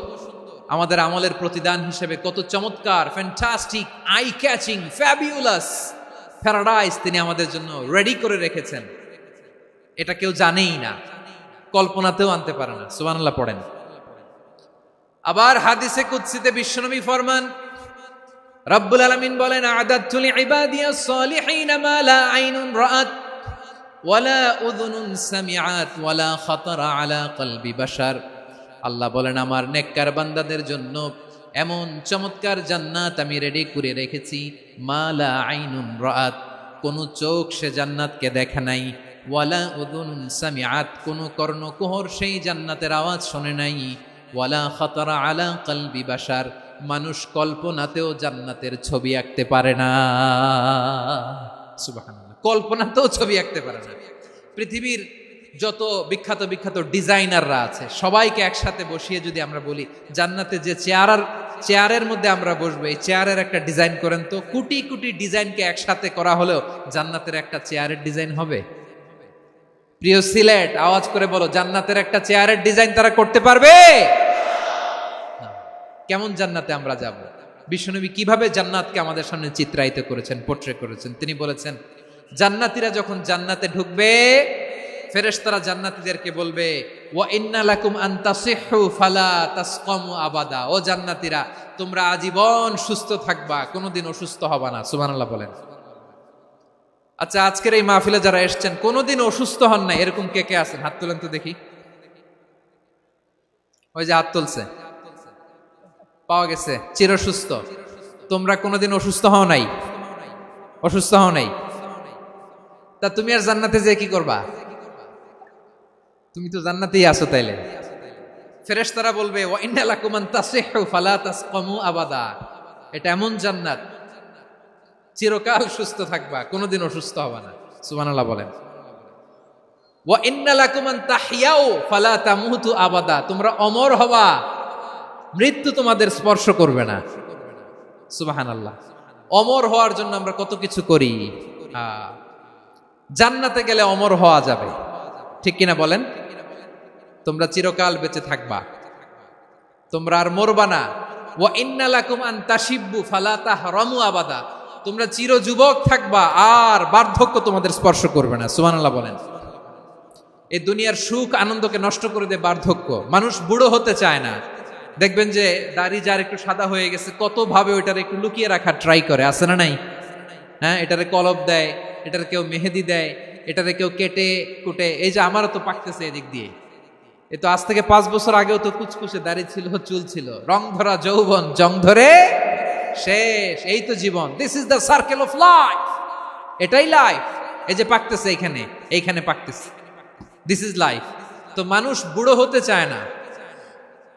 Speaker 1: আমাদের আমলের প্রতিদান হিসেবে কত চমৎকার, fantastic, eye catching, fabulous paradise তিনি আমাদের জন্য রেডি করে রেখেছেন। এটা কেউ জানেই না, কল্পনাতেও আনতে পারে না। সুবহানাল্লাহ পড়েন। আবার হাদিসে কুদসিতে বিশ্বনবী ফরমান, রব্বুল আলামিন বলেন, আ'দাতু লিইবাদিয়াস সালিহিনা মা লা আইনুন রাআত ওয়ালা উযুনুন সামিআত ওয়ালা খাতারা আলা কলবি বাশার। আল্লাহ বলেন, আমার নেককার বান্দাদের জন্য এমন চমৎকার জান্নাত আমি রেডি করে রেখেছি, মা লা আইনুন রাআত, কোন চোখ সে জান্নাতকে দেখে নাই, ওয়ালা উযুনুন সামিআত, কোন কর্ণকুহর সেই জান্নাতের আওয়াজ শোনে নাই, ওয়ালা খাতারা আলা কলবি বাশার, মানুষ কল্পনাতেও জান্নাতের ছবি আঁকতে পারে না। সুবহানাল্লাহ, কল্পনাতেও ছবি আঁকতে পারে না। পৃথিবীর যত বিখ্যাত বিখ্যাত ডিজাইনাররা আছে সবাইকে একসাথে বসিয়ে যদি আমরা বলি জান্নাতে যে চেয়ারের মধ্যে আমরা বসবো, এই চেয়ারের একটা ডিজাইন করেন তো, কোটি কোটি ডিজাইনকে একসাথে করা হলেও জান্নাতের একটা চেয়ারের ডিজাইন হবে? প্রিয় সিলেট, আওয়াজ করে বলো, জান্নাতের একটা চেয়ারের ডিজাইন তারা করতে পারবে? কেমন জান্নাতে আমরা যাব? বিশ্বনবী কিভাবে জান্নাতকে আমাদের সামনে চিত্রায়িত করেছেন, পোর্ট্রে করেছেন। তিনি বলেছেন, জান্নাতীরা যখন জান্নাতে ঢুকবে, ফেরেশতারা জান্নাতীদেরকে বলবে, ওয়া ইন্না লাকুম আন তাসিহু ফালা তাসকামু আবাদা, ও জান্নাতীরা তোমরা আজীবন সুস্থ থাকবা, কোনোদিন অসুস্থ হবা না। সুবহানাল্লাহ বলেন। আচ্ছা, আজকের এই মাহফিলে যারা এসেছেন কোনোদিন অসুস্থ হন না, এরকম কে কে আছেন? হাত তুলেন তো দেখি। ওই যে হাত তুলছে, পাওয়া গেছে, চিরসুস্থ। তোমরা কোনোদিন অসুস্থ হও নাই? অসুস্থ হও নাই? তা তুমি আর জান্নাতে যে কি করবা? তুমি তো জান্নাতেই আছো তাইলে। ফেরেশতারা বলবে ওয়া ইন্না লাকুম আন তাসিহু ফালা তাসকামু আবাদা, এটা এমন জান্নাত চিরকাল সুস্থ থাকবা, কোনোদিন অসুস্থ হবে না। সুবহানাল্লাহ বলেন। ওয়া ইন্না লাকুম আন তাহইয়াউ ফালা তামুতু আবাদা, তোমরা অমর হবা, মৃত্যু তোমাদের স্পর্শ করবে না। সুবহানাল্লাহ। অমর হওয়ার জন্য আমরা কত কিছু করি। জান্নাতে গেলে অমর হওয়া যাবে, ঠিক কিনা বলেন? তোমরা চিরকাল বেঁচে থাকবা, তোমরা আর মরবা না। ওয়া ইন্না লাকুম আন তাশিব্বু ফালা তাহরামু আবাদা, তোমরা চির যুবক থাকবা, আর বার্ধক্য তোমাদের স্পর্শ করবে না। সুবহানাল্লাহ বলেন। এই দুনিয়ার সুখ আনন্দকে নষ্ট করে দেয় বার্ধক্য। মানুষ বুড়ো হতে চায় না। দেখবেন যে দাড়ি যার একটু সাদা হয়ে গেছে, কত ভাবে ওইটার একটু লুকিয়ে রাখার ট্রাই করে, আছে না নাই? হ্যাঁ, এটারে কলপ দেয়, এটারে কেউ মেহেদি দেয়, এটারে কেউ কেটে কুটে। এই যে আমারও তো পাকতেছে এদিক দিয়ে, এ তো আজ থেকে 5 বছর আগেও তো কুচকুচে দাড়ি ছিল, চুল ছিল, রং ধরা যৌবন জং ধরে শেষ। এই তো জীবন। This is the circle of life, এটাই লাইফ। এই যে পাকতেছে এইখানে পাকতেছে, দিস ইজ লাইফ। তো মানুষ বুড়ো হতে চায় না।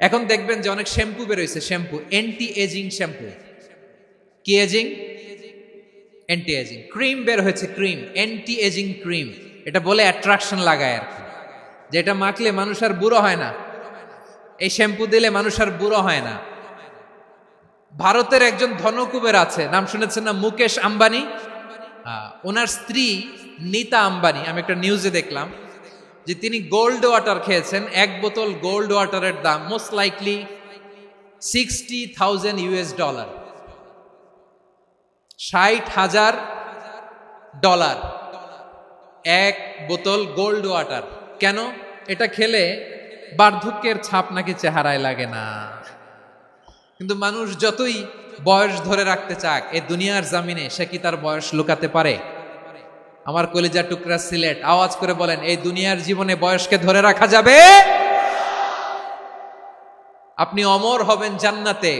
Speaker 1: এখন দেখবেন যে অনেক শ্যাম্পু বেরোইছে, শ্যাম্পু অ্যান্টি এজিং শ্যাম্পু। কি এজিং? Anti ageing. ক্রিম বের হয়েছে, ক্রিম অ্যান্টি এজিং ক্রিম। এটা বলে অ্যাট্রাকশন লাগায় আর কি, যে এটা মাখলে মানুষ আর বুড়ো হয় না, এই শ্যাম্পু দিলে মানুষ আর বুড়ো হয় না। ভারতের একজন ধনকুবের আছে, নাম শুনেছেন না? মুকেশ আম্বানি। ওনার স্ত্রী নীতা আম্বানি, আমি একটা নিউজে দেখলাম যে তিনি গোল্ড ওয়াটার খেয়েছেন। 1 বোতল গোল্ড ওয়াটারের দাম মোস্ট লাইকলি $60,000 $60,000 1 বোতল গোল্ড ওয়াটার। কেন? এটা খেলে বার্ধক্যের ছাপ নাকি চেহারায় লাগে না। কিন্তু মানুষ যতই বয়স ধরে রাখতে চাক এই দুনিয়ার জামিনে, সে কি তার বয়স লুকাতে পারে? আমার কলিজা টুকরা সিলেট, আওয়াজ করে বলেন, এই দুনিয়ার জীবনে বয়সকে ধরে রাখা যাবে? আপনি অমর হবেন জান্নাতে,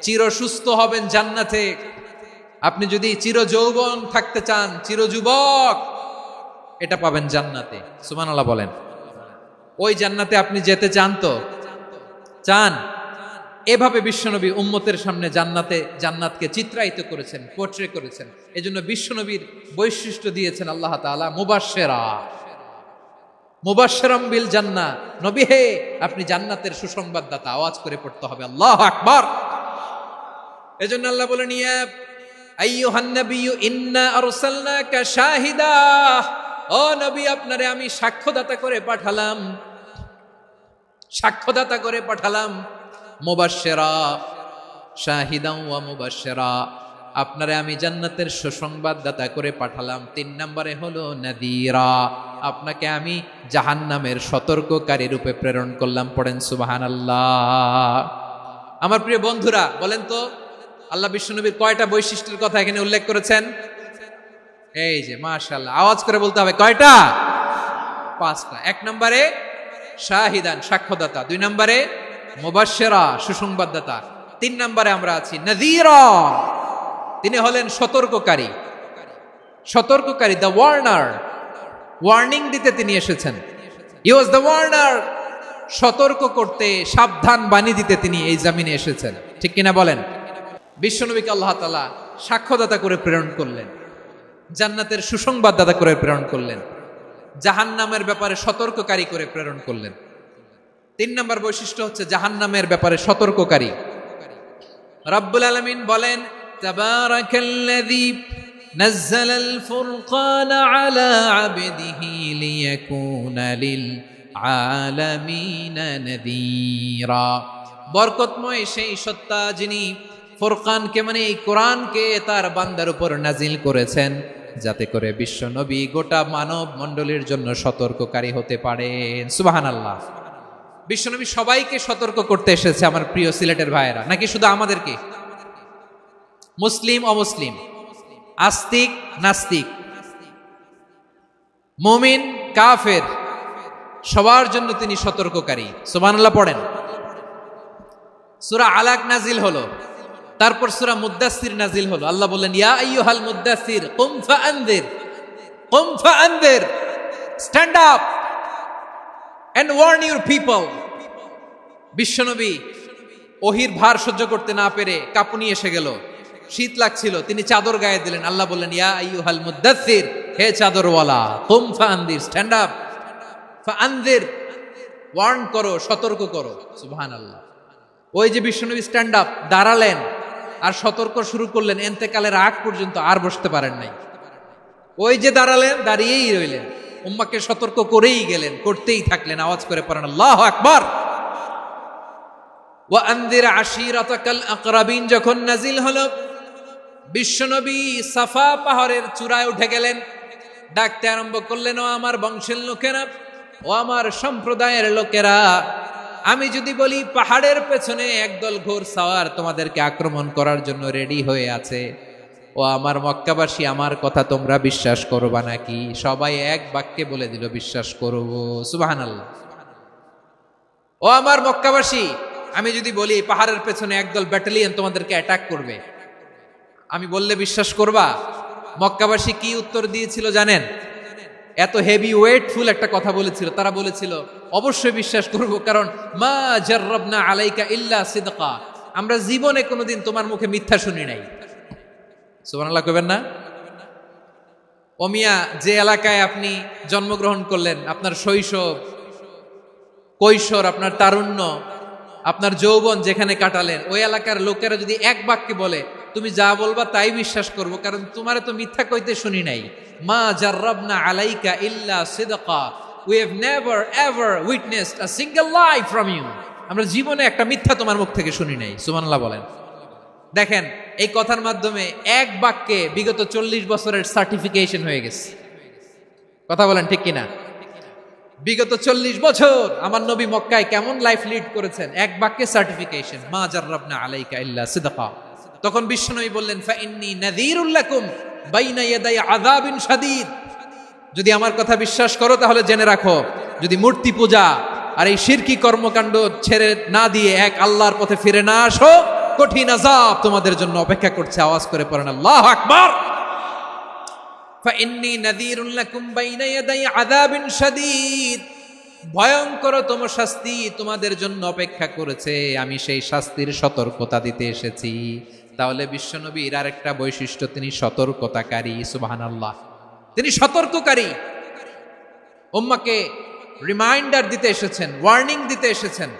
Speaker 1: চির সুস্থ হবেন জান্নাতে। আপনি যদি চির যৌবন থাকতে চান, চির যুবক, এটা পাবেন জান্নাতে। সুবহানাল্লাহ বলেন। ওই জান্নাতে আপনি যেতে চান তো? চান? এভাবে বিশ্বনবী উম্মতের সামনে জান্নাতকে চিত্রায়িত করেছেন, পোর্ট্রে করেছেন। এজন্য বিশ্বনবীর বৈশিষ্ট্য দিয়েছেন আল্লাহ তাআলা মুবাশশিরাম বিল জান্নাহ। নবী হে, আপনি জান্নাতের সুসংবাদদাতা। আওয়াজ করে পড়তে হবে আল্লাহু আকবার। এজন্য আল্লাহ বলেন, ইয়া আইয়ুহান নাবিয়্যু ইন্না আরসালনাকা শাহিদা, ও নবী, আপনারে আমি সাক্ষ্যদাতা করে পাঠালাম। মুবাশশিরা শাহিদান ওয়া মুবাশশিরা, আপনারে আমি জান্নাতের সুসংবাদদাতা করে পাঠালাম। 3 নম্বরে হলো নাদিরা, আপনাকে আমি জাহান্নামের সতর্ককারী রূপে প্রেরণ করলাম। পড়েন সুবহানাল্লাহ। আমার প্রিয় বন্ধুরা, বলেন তো আল্লাহ বিশ্বনবীর কয়টা বৈশিষ্ট্যের কথা এখানে উল্লেখ করেছেন? এই যে মাশাআল্লাহ, আওয়াজ করে বলতে হবে, কয়টা? 5টা। 1 নম্বরে শাহিদান, সাক্ষ্যদাতা। 2 নম্বরে মুবাশশিরা, সুসংবাদদাতা। 3 নম্বরে আমরা আছি নাযীরা, তিনি হলেন সতর্ককারী। দ্য ওয়ার্নার, ওয়ার্নিং দিতে তিনি এসেছেন। হি ওয়াজ দ্য ওয়ার্নার, সতর্ক করতে, সাবধান বাণী দিতে তিনি এই জমিনে এসেছেন। ঠিক কিনা বলেন? বিশ্বনবীকে আল্লাহ তাআলা সাক্ষ্যদাতা করে প্রেরণ করলেন, জান্নাতের সুসংবাদদাতা করে প্রেরণ করলেন, জাহান্নামের ব্যাপারে সতর্ককারী করে প্রেরণ করলেন। 3 নম্বর বৈশিষ্ট্য হচ্ছে জাহান্নামের ব্যাপারে সতর্ককারী। রব্বুল আলামিন বলেন, তাবারাকাল্লাযী নাযালাল ফুরকানা আলা আবদিহি লিয়াকুনা লিল আলামিনা নাযীরা। বরকতময় সেই সত্তা যিনি ফুরকানকে, মানে এই কোরআনকে তার বান্দার উপর নাজিল করেছেন, যাতে করে বিশ্ব নবী গোটা মানব মণ্ডলীর জন্য সতর্ককারী হতে পারেন। সুবহানাল্লাহ। বিশ্বনবী সবাইকে সতর্ক করতে এসেছে, আমার প্রিয় সিলেটের ভাইয়েরা, নাকি শুধু আমাদেরকে? মুসলিম অমুসলিম, আস্তিক নাস্তিক, মুমিন কাফের, সবার জন্য তিনি সতর্ককারী। সুবহানাল্লাহ পড়েন। সূরা আলাক নাজিল হলো, তারপর সূরা মুদ্দাসসির নাজিল হলো। আল্লাহ বললেন, ইয়া আইয়ুহাল মুদ্দাসসির কুম ফাআনযির, stand up and warn your people. বিশ্বনবী ওহির ভার সহ্য করতে না পেরে কাঁপুনি এসে গেল, শীত লাগছিল, তিনি চাদর গায়ে দিলেন। আল্লাহ বললেন, ইয়া আইয়ুহাল মুদ্দাসসির, হে চাদরওয়ালা, কুম ফাআনদির, স্ট্যান্ড আপ, ফাআনদির, ওয়ার্ন করো, সতর্ক করো। সুবহানাল্লাহ। ওই যে বিশ্বনবী স্ট্যান্ড আপ, দাঁড়ালেন আর সতর্ক শুরু করলেন, এন্তেকালের আগ পর্যন্ত আর বসতে পারেন নাই। ওই যে দাঁড়ালেন, দাঁড়িয়েই রইলেন, উম্মাকে সতর্ক করেই গেলেন, করতেই থাকলেন। আওয়াজ করে পড়েন আল্লাহু আকবার। ওয়া আনদির আশিরাতাকাল আকরাবিন যখন নাজিল হলো, বিশ্বনবী সাফা পাহাড়ের চূড়ায় উঠে গেলেন, ডাকতে আরম্ভ করলেন, ও আমার বংশের লোকেরা, ও আমার সম্প্রদায়ের লোকেরা, আমি যদি বলি পাহাড়ের পেছনে একদল ঘোর সাওয়ার তোমাদেরকে আক্রমণ করার জন্য রেডি হয়ে আছে, ও আমার মক্কাবাসী, আমার কথা তোমরা বিশ্বাস করবা নাকি? সবাই এক বাক্যে বলে দিল, বিশ্বাস করব। সুবহানাল্লাহ। ও আমার মক্কাবাসী, আমি যদি বলি পাহাড়ের পেছনে একদল ব্যাটালিয়ন তোমাদেরকে অ্যাটাক করবে, আমি বললে বিশ্বাস করবা? মক্কাবাসী কি উত্তর দিয়েছিল জানেন? এত হেভি ওয়েটফুল একটা কথা বলেছিল। তারা বলেছিল, অবশ্যই বিশ্বাস করব, কারণ মা জাররাবনা আলাইকা ইল্লা সিদকা, আমরা জীবনে কোনোদিন তোমার মুখে মিথ্যা শুনি নাই। সুবহানাল্লাহ কইবেন না? ও মিয়া, যে এলাকায় আপনি জন্মগ্রহণ করলেন, আপনার শৈশব, কৈশোর, আপনার তারুণ্য, আপনার যৌবন যেখানে কাটালেন, ওই এলাকার লোকেরা যদি এক বাক্যে বলে তুমি যা বলবা তাই বিশ্বাস করব, কারণ তোমারে তো মিথ্যা কইতে শুনি নাই। মা জাররাবনা আলাইকা ইল্লা সিদকা, we have never ever witnessed a single lie from you, আমরা জীবনে একটা মিথ্যা তোমার মুখ থেকে শুনি নাই। সুবহানাল্লাহ বলেন। দেখেন, এই কথার মাধ্যমে এক বাক্যে বিগত 40 বছরের সার্টিফিকেশন হয়ে গেছে। কথা বলেন ঠিক কিনা? বিগত 40 বছর আমার নবী মক্কায় কেমন লাইফ লিড করেছেন, এক বাক্যে সার্টিফিকেশন, মা জাররাবনা আলাইকা ইল্লা সিদকা। তখন বিশ্বনবী বললেন, ফাইন্নী নাযীরুল লাকুম বাইনা ইয়াদাই আযাবিন শাদীদ, যদি আমার কথা বিশ্বাস করো তাহলে জেনে রাখো, যদি মূর্তি পূজা আর এই শিরকি কর্মকাণ্ড ছেড়ে না দিয়ে এক আল্লাহর পথে ফিরে না আসো, কঠিন আযাব তোমাদের জন্য অপেক্ষা করছে। আওয়াজ করে পড়েন আল্লাহু আকবার। ফাইন্নী নাযীরুল লাকুম বাইনা ইয়াদাই আযাবিন শাদীদ, ভয়ঙ্করতম শাস্তি তোমাদের জন্য অপেক্ষা করেছে, আমি সেই শাস্তির সতর্কতা দিতে এসেছি। তাহলে বিশ্বনবীর আরেকটা বৈশিষ্ট্য, তিনি সতর্কতাকারী। সুবহানাল্লাহ, তিনি সতর্ককারী। উম্মাকে রিমাইন্ডার দিতে এসেছেন, ওয়ার্নিং দিতে এসেছেন।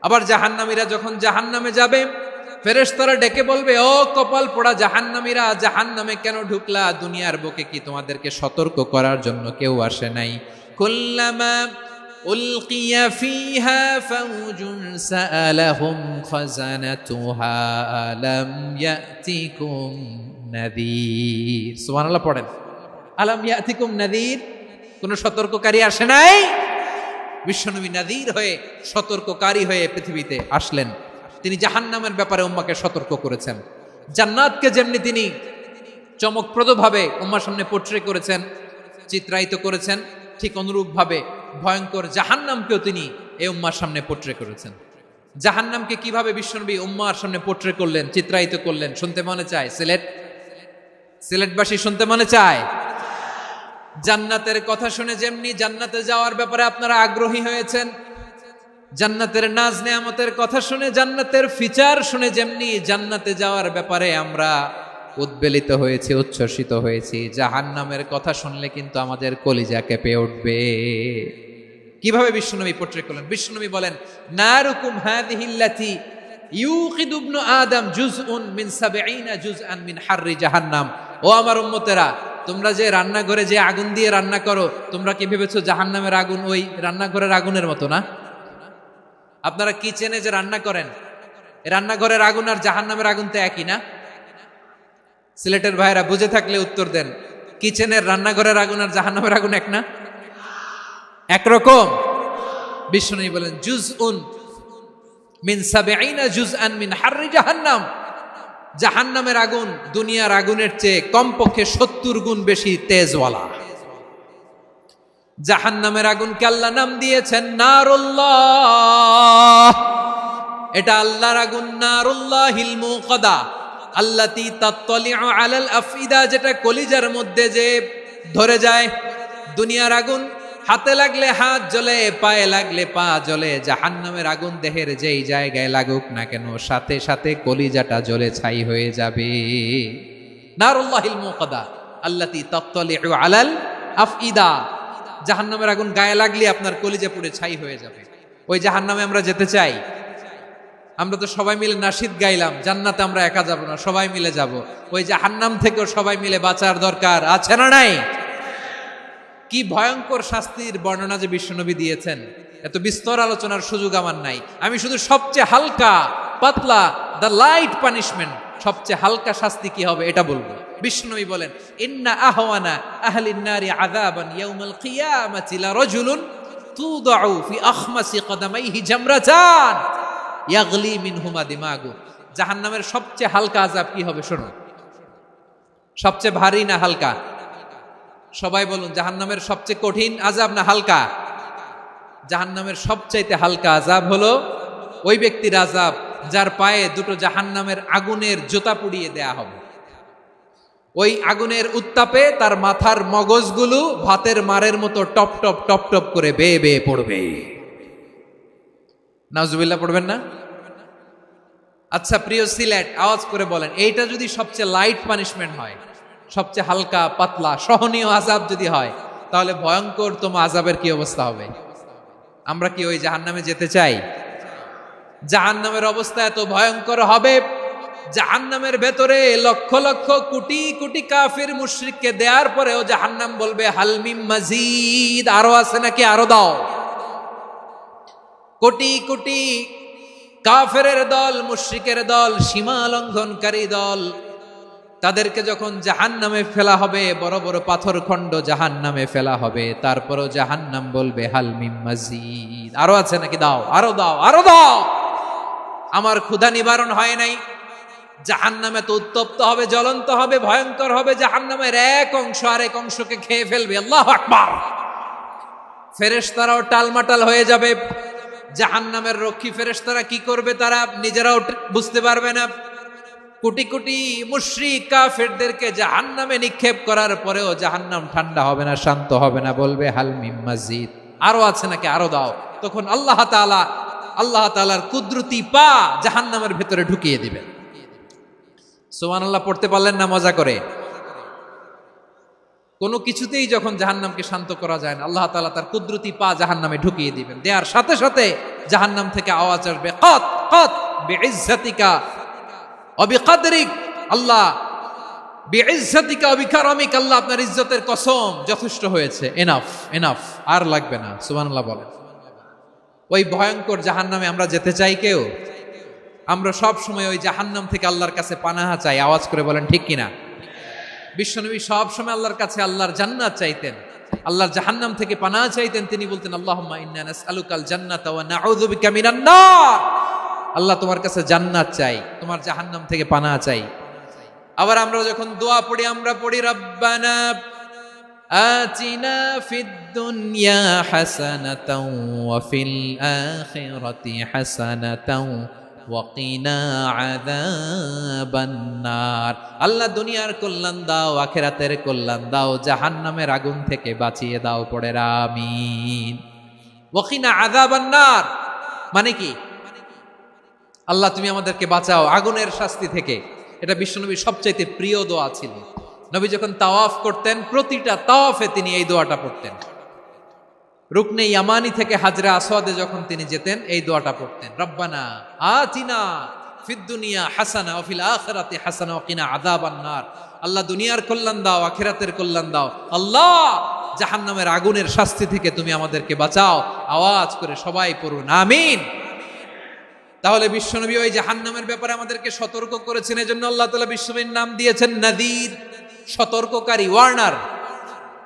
Speaker 1: আবার জাহান্নামীরা যখন জাহান্নামে যাবে, ফেরেশতারা ডেকে বলবে, ও কপাল পোড়া জাহান্নামীরা, জাহান্নামে কেন ঢুকলা? দুনিয়ার বুকে কি তোমাদেরকে সতর্ক করার জন্য কেউ আসে নাই? কুল্লামা উলকিয়া ফিহা ফাউজুন সাআলাহুম খাযানাতুহা আলাম ইয়াতিকুম নাযীর। সুবহানাল্লাহ পড়েন, আলাম ইয়াতিকুম নাযীর, কোন সতর্ককারী আসে নাই? বিশ্বনবী নাযীর হয়ে, সতর্ককারী হয়ে পৃথিবীতে আসলেন। তিনি জাহান্নামের ব্যাপারে উম্মাকে সতর্ক করেছেন। জান্নাতকে যেমনি তিনি চমকপ্রদভাবে উম্মার সামনে পোট্রে করেছেন, চিত্রায়িত করেছেন, ঠিক অনুরূপভাবে ভয়ঙ্কর জাহান্নামকেও তিনি এই উম্মার সামনে পোট্রে করেছেন। জাহান্নামকে কিভাবে বিশ্বনবী উম্মার সামনে পোট্রে করলেন, চিত্রায়িত করলেন, শুনতে মনে চায়? সিলেটবাসী শুনতে মনে চায়? জান্নাতের কথা শুনে যেমনি জান্নাতে যাওয়ার ব্যাপারে আপনারা আগ্রহী হয়েছেন, জান্নাতের নাজ নেয়ামতের কথা শুনে, জান্নাতের ফিচার শুনে যেমনি জান্নাতে যাওয়ার ব্যাপারে আমরা উদ্বেলিত হয়েছি, উচ্ছ্বসিত হয়েছি, জাহান্নামের কথা শুনলে কিন্তু আমাদের কলিজা কেঁপে উঠবে। কিভাবে বিশ্বনবী পোট্রে করলেন? বিশ্বনবী বলেন, নারুকুম হাযিহিল্লাতী ইউকিদু ইবনু আদম জুজউন মিন ৭০ জুজআন মিন হাররি জাহান্নাম। ও আমার উম্মতেরা, তোমরা যে রান্নাঘরে যে আগুন দিয়ে রান্না করো, তোমরা কি ভেবেছো জাহান্নামের আগুন ওই রান্নাঘরের আগুনের মতো না? আপনারা কিচেনে যে রান্না করেন, রান্নাঘরের আগুন আর জাহান্নামের আগুন তো একই না? সিলেটের ভাইরা বুঝে থাকলে উত্তর দেন, কিচেনের রান্নাঘরের আগুন আর জাহান্নামের আগুন এক না? একরকম? বিশ্বনবী বলেন, জুজউন মিন ৭০ জুজআন মিন হাররি জাহান্নাম, জাহান্নামের আগুন দুনিয়ার আগুনের চেয়ে কমপক্ষে ৭০ গুণ বেশি তেজওয়ালা। জাহান্নামের আগুনকে আল্লাহ নাম দিয়েছেন নারুল্লাহ। এটা আল্লাহর আগুন, নারুল্লাহিল মুকাদা আল্লাতী তাত্তালিউ আলাল আফইদা, যেটা কলিজার মধ্যে যে ধরে যায়। দুনিয়ার আগুন হাতে লাগলে হাত জ্বলে, পায়ে লাগলে পা জ্বলে, জাহান্নামের আগুন দেহের যেই জায়গায় লাগুক না কেন সাথে সাথে কলিজাটা জ্বলে ছাই হয়ে যাবে। নারুল্লাহিল মুকাদা আল্লাতী তাত্তালিউ আলাল আফইদা, জাহান্নামের আগুন গায়ে লাগলে আপনার কলিজা পুড়ে ছাই হয়ে যাবে। ওই জাহান্নামে আমরা যেতে চাই? আমরা তো সবাই মিলে নাশিদ গাইলাম, জান্নাতে আমরা একা যাব না, সবাই মিলে যাব। ওই জাহান্নাম থেকেও সবাই মিলে বাঁচার দরকার আছে না নাই? কি ভয়ঙ্কর শাস্তির বর্ণনা যে বিশ্বনবী দিয়েছেন, এত বিস্তর আলোচনার সুযোগ আমার নাই। আমি শুধু সবচেয়ে হালকা পাতলা, দ্য লাইট পানিশমেন্ট, সবচেয়ে হালকা শাস্তি কি হবে এটা বলবো। বিশ্বনবী বলেন, ইন্না আহওয়ানা আহলিন নারি আযাবান ইয়াউমাল কিয়ামাতি লা রাজুলুন তুদাউ ফি আখমাসি কদামাইহি জামরাতান ইয়াগলি মিনহুমা দিমাগু। জাহান্নামের সবচেয়ে হালকা আযাব কি হবে শোনো। সবচেয়ে ভারী না হালকা? সবাই বলুন, জাহান্নামের সবচেয়ে কঠিন আযাব না হালকা? জাহান্নামের সবচাইতে হালকা আযাব হলো ওই ব্যক্তির আযাব যার পায়ে দুটো জাহান্নামের আগুনের জুতা পুড়িয়ে দেয়া হবে। ওই আগুনের উত্তাপে তার মাথার মগজগুলো ভাতের মারের মতো টপ টপ টপ টপ করে বেয়ে বেয়ে পড়বে। নাউজুবিল্লাহ পড়বেন না? আচ্ছা প্রিয় সিলেট, আওয়াজ করে বলেন, এইটা যদি সবচেয়ে লাইট পানিশমেন্ট হয়, সবচেয়ে হালকা পাতলা সহনীয় আযাব যদি হয়, তাহলে ভয়ঙ্কর তোমা আযাবের কি অবস্থা হবে? আমরা কি ওই জাহান্নামে যেতে চাই? জাহান্নামের অবস্থা এত ভয়ঙ্কর হবে, জাহান্নামের ভেতরে লক্ষ লক্ষ কোটি কোটি কাফির মুশরিককে দেওয়ার পরেও জাহান্নাম বলবে হাল মিম মাজিদ, আরো আছে নাকি, আরো দাও। কোটি কোটি কাফেরের দল, মুশরিকের দল, সীমা লঙ্ঘনকারী দল, তাদেরকে যখন জাহান্নামে ফেলা হবে, বড় বড় পাথর খণ্ড জাহান্নামে ফেলা হবে, তারপরও জাহান্নাম বলবে হাল মিম মাজিদ, আরো আছে নাকি, দাও, আরো দাও, আরো দাও। আমার ক্ষুধা নিবারণ হয় নাই। জাহান্নামে তো উত্তপ্ত হবে, জ্বলন্ত হবে, ভয়ঙ্কর হবে। জাহান্নামের এক অংশ আরেক অংশকে খেয়ে ফেলবে। আল্লাহু আকবার। ফেরেশতারাও টালমাটাল হয়ে যাবে। জাহান্নামের রক্ষী ফেরেশতারা কি করবে তারা নিজেরাও বুঝতে পারবে না। কোটি কোটি মুশরিক কাফেরদেরকে জাহান্নামে নিক্ষেপ করার পরেও জাহান্নাম ঠান্ডা হবে না, শান্ত হবে না, বলবে হাল মিম মাজিদ, আরো আছে নাকি, আরো দাও। তখন আল্লাহ তাআলার কুদরতি পা জাহান্নামের ভেতরে ঢুকিয়ে দিবেন। সুবহানাল্লাহ পড়তে পারলেন না মজা করে? কোনো কিছুতেই যখন জাহান্নামকে শান্ত করা যায় না, আল্লাহ তাআলা তার কুদরতি পা জাহান্নামে ঢুকিয়ে দিবেন। দেওয়ার সাথে সাথে জাহান্নাম থেকে আওয়াজ আসবে, কত কত বিইজ্জাতিকা ওয়া বিকদরিক, আল্লাহ বিইজ্জাতিকা ওয়া বিকারামিক, আল্লাহ আপনার ইজ্জতের কসম, যথেষ্ট হয়েছে, এনাফ এনাফ, আর লাগবে না। সুবহানাল্লাহ বলেন। ওই ভয়ঙ্কর জাহান্নামে আমরা যেতে চাই কেউ? আমরা সব সময় ওই জাহান্নাম থেকে আল্লাহর কাছে পানাহা চাই। আওয়াজ করে বলেন ঠিক কিনা? বিশ্বনবী সব সময় আল্লাহর কাছে আল্লাহর জান্নাত চাইতেন, আল্লাহর জাহান্নাম থেকে পানাহা চাইতেন। তিনি বলতেন, আল্লাহুম্মা ইন্না নাসআলুকাল জান্নাতা ওয়া নাউযু বিকা মিনান নার। আল্লাহ তোমার কাছে জান্নাত চাই, তোমার জাহান্নাম থেকে পানাহা চাই। আবার আমরা যখন দোয়া পড়ি, আমরা পড়ি রব্বানা আতিনা ফিদ দুনিয়া হাসানাতাও ওয়া ফিল আখিরাতি হাসানাতাও ওয়া কিনা আযাবান নার। আল্লাহ দুনিয়ার কল্যাণ দাও, আখিরাতের কল্যাণ দাও, জাহান্নামের আগুন থেকে বাঁচিয়ে দাও, পড়ে আমিন। ওয়া কিনা আযাবান নার মানে কি? আল্লাহ তুমি আমাদেরকে বাঁচাও আগুনের শাস্তি থেকে। এটা বিশ্বনবীর সবচাইতে প্রিয় দোয়া ছিল। নবী যখন তাওয়াফ করতেন, প্রতিটা তাওয়াফে তিনি এই দোয়াটা পড়তেন। রুকনে ইয়ামানি থেকে হাজরে আসওয়াদে যখন তিনি যেতেন, এই দোয়াটা পড়তেন, রব্বানা আতিনা ফিদ দুনিয়া হাসানা ওয়া ফিল আখিরাতি হাসানা ওয়া কিনা আযাবান নার। আল্লাহ দুনিয়ার কল্যাণ দাও, আখিরাতের কল্যাণ দাও। আল্লাহ জাহান্নামের আগুনের শাস্তি থেকে তুমি আমাদেরকে বাঁচাও। আওয়াজ করে সবাই পড়ুন আমিন। তাহলে বিশ্বনবী ওই জাহান্নামের ব্যাপারে আমাদেরকে সতর্ক করেছেন। এজন্য আল্লাহ তাআলা বিশ্বনবীর নাম দিয়েছেন নাযীর, সতর্ককারী, ওয়ার্নার।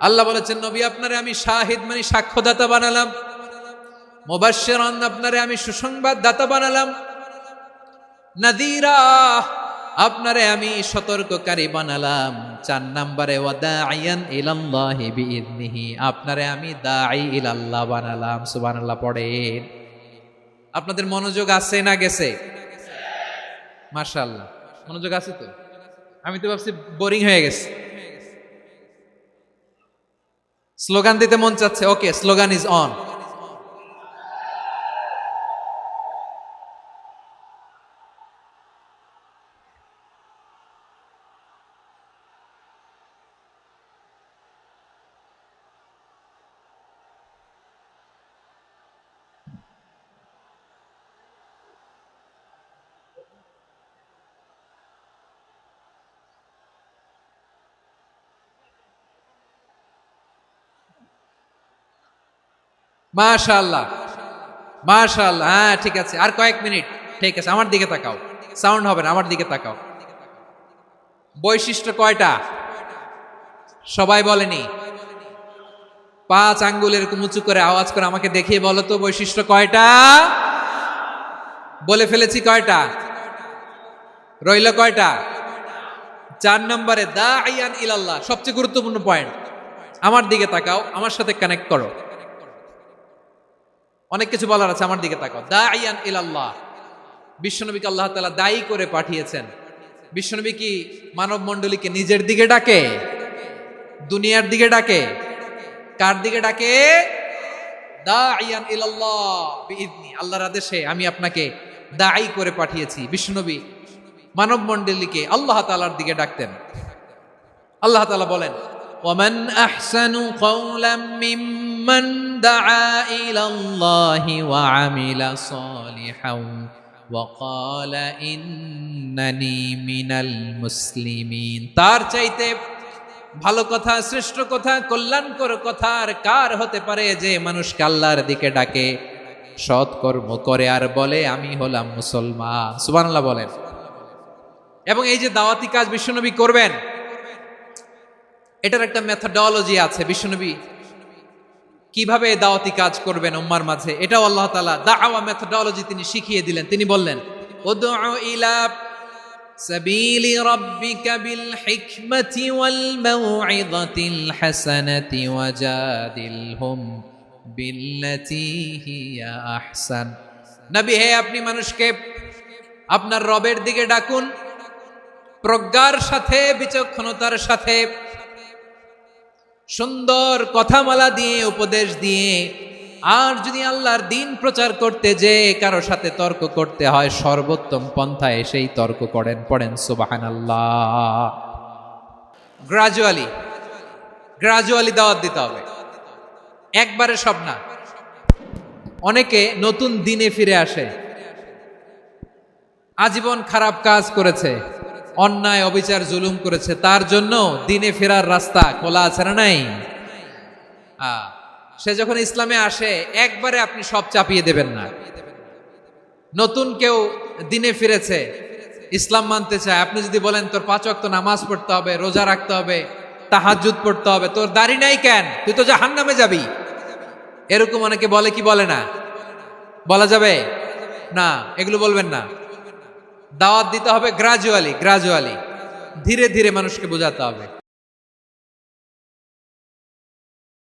Speaker 1: আল্লাহ বলেছেন, নবী আপনারে আমি শাহিদ মানে সাক্ষ্যদাতা বানালাম, মুবাশশিরান আপনারে আমি সুসংবাদ দাতা বানালাম, নাযীরা আপনারে আমি সতর্ককারী বানালাম। 4 নম্বরে ওয়া দাঈয়ান ইলাল্লাহি বিইذনিহি, আপনারে আমি দাঈ ইলাল্লাহ বানালাম। সুবহানাল্লাহ পড়েন। আপনাদের মনোযোগ আছে না গেছে? মাশাআল্লাহ মনোযোগ আছে তো। আমি তো ভাবছি বোরিং হয়ে গেছে। স্লোগান দিতে মন চাচ্ছে, ওকে, স্লোগান ইজ অন। মাশাআল্লাহ, মাশাআল্লাহ। হ্যাঁ, ঠিক আছে, আর কয়েক মিনিট। ঠিক আছে, আমার দিকে তাকাও, সাউন্ড হবে না, আমার দিকে তাকাও। বৈশিষ্ট্য কয়টা সবাই বলেনি? 5 আঙ্গুল এরকম উঁচু করে আওয়াজ করে আমাকে দেখিয়ে বলো তো বৈশিষ্ট্য কয়টা। বলে ফেলেছি কয়টা, রইল কয়টা? 4 নম্বরে দাঈয়ান ইলাল্লাহ, সবচেয়ে গুরুত্বপূর্ণ পয়েন্ট। আমার দিকে তাকাও, আমার সাথে কানেক্ট করো। অনেক কিছু বলার আছে, আমার দিকে তাকাও। দাঈয়ান ইলাল্লাহ, বিশ্বনবীকে আল্লাহ তাআলা দায়ী করে পাঠিয়েছেন। বিশ্বনবী কি মানব মণ্ডলীকে নিজের দিকে ডাকে, দুনিয়ার দিকে ডাকে? কার দিকে ডাকে? দাঈয়ান ইলাল্লাহ বিইذনি, আল্লাহর আদেশে আমি আপনাকে দায়ী করে পাঠিয়েছি। বিশ্বনবী মানব মণ্ডলীকে আল্লাহ তাআলার দিকে ডাকতেন। আল্লাহ তাআলা বলেন, ওয়ামান আহসানু কওলাম মিম্মান দাআ ইলাল্লাহি ওয়া আমিলা সালিহান ওয়া ক্বালা ইন্নানি মিনাল মুসলিমিন। তার চাইতে ভালো কথা, শ্রেষ্ঠ কথা, কল্যাণকর কথা আর কার হতে পারে যে মানুষকে আল্লাহর দিকে ডাকে, সৎ কর্ম করে আর বলে আমি হলাম মুসলমান। সুবহানাল্লাহ বলেন। এবং এই যে দাওয়াতি কাজ বিশ্বনবী করবেন, এটার একটা মেথডোলজি আছে। বিশ্বনবী কিভাবে দাওয়াতি কাজ করবেন উম্মার মাঝে, এটাও আল্লাহ তাআলা দাওয়া মেথডোলজি তিনি শিখিয়ে দিলেন। তিনি বললেন, উদউ ইলা সাবিলি রাব্বিকা বিল হিকমাতি ওয়াল মাউইযাতিল হাসানাতি ওয়াজাদিলহুম বিল্লাতী হিয়া আহসান। নবী হে, আপনি মানুষকে আপনার রবের দিকে ডাকুন প্রজ্ঞার সাথে, বিচক্ষণতার সাথে, সুন্দর কথামালা দিয়ে, উপদেশ দিয়ে। আর যদি আল্লাহর দিন প্রচার করতে যে কারো সাথে তর্ক করতে হয়, সর্বোত্তম পন্থায় সেই তর্ক করেন। পড়েন সুবহানাল্লাহ। গ্রাজুয়ালি দাওয়াত দিতে হবে, একবারে সব না। অনেকে নতুন দিনে ফিরে আসে, আজীবন খারাপ কাজ করেছে, অন্যায় অবিচার জুলুম করেছে, তার জন্য দিনে ফেরার রাস্তা খোলা আছে না নাই? সে যখন ইসলামে আসে একবারে আপনি সব চাপিয়ে দেবেন না। নতুন কেউ দিনে ফিরেছে, ইসলাম মানতে চায়, আপনি যদি বলেন তোর 5 ওয়াক্ত নামাজ পড়তে হবে, রোজা রাখতে হবে, তাহাজ্জুদ পড়তে হবে, তোর দাড়ি নাই কেন, তুই তো জাহান্নামে যাবি, এরকম অনেকে বলে কি বলে না? বলা যাবে না, এগুলো বলবেন না। দাওয়াত দিতে হবে গ্রাজুয়ালি, ধীরে ধীরে মানুষকে বোঝাতে হবে।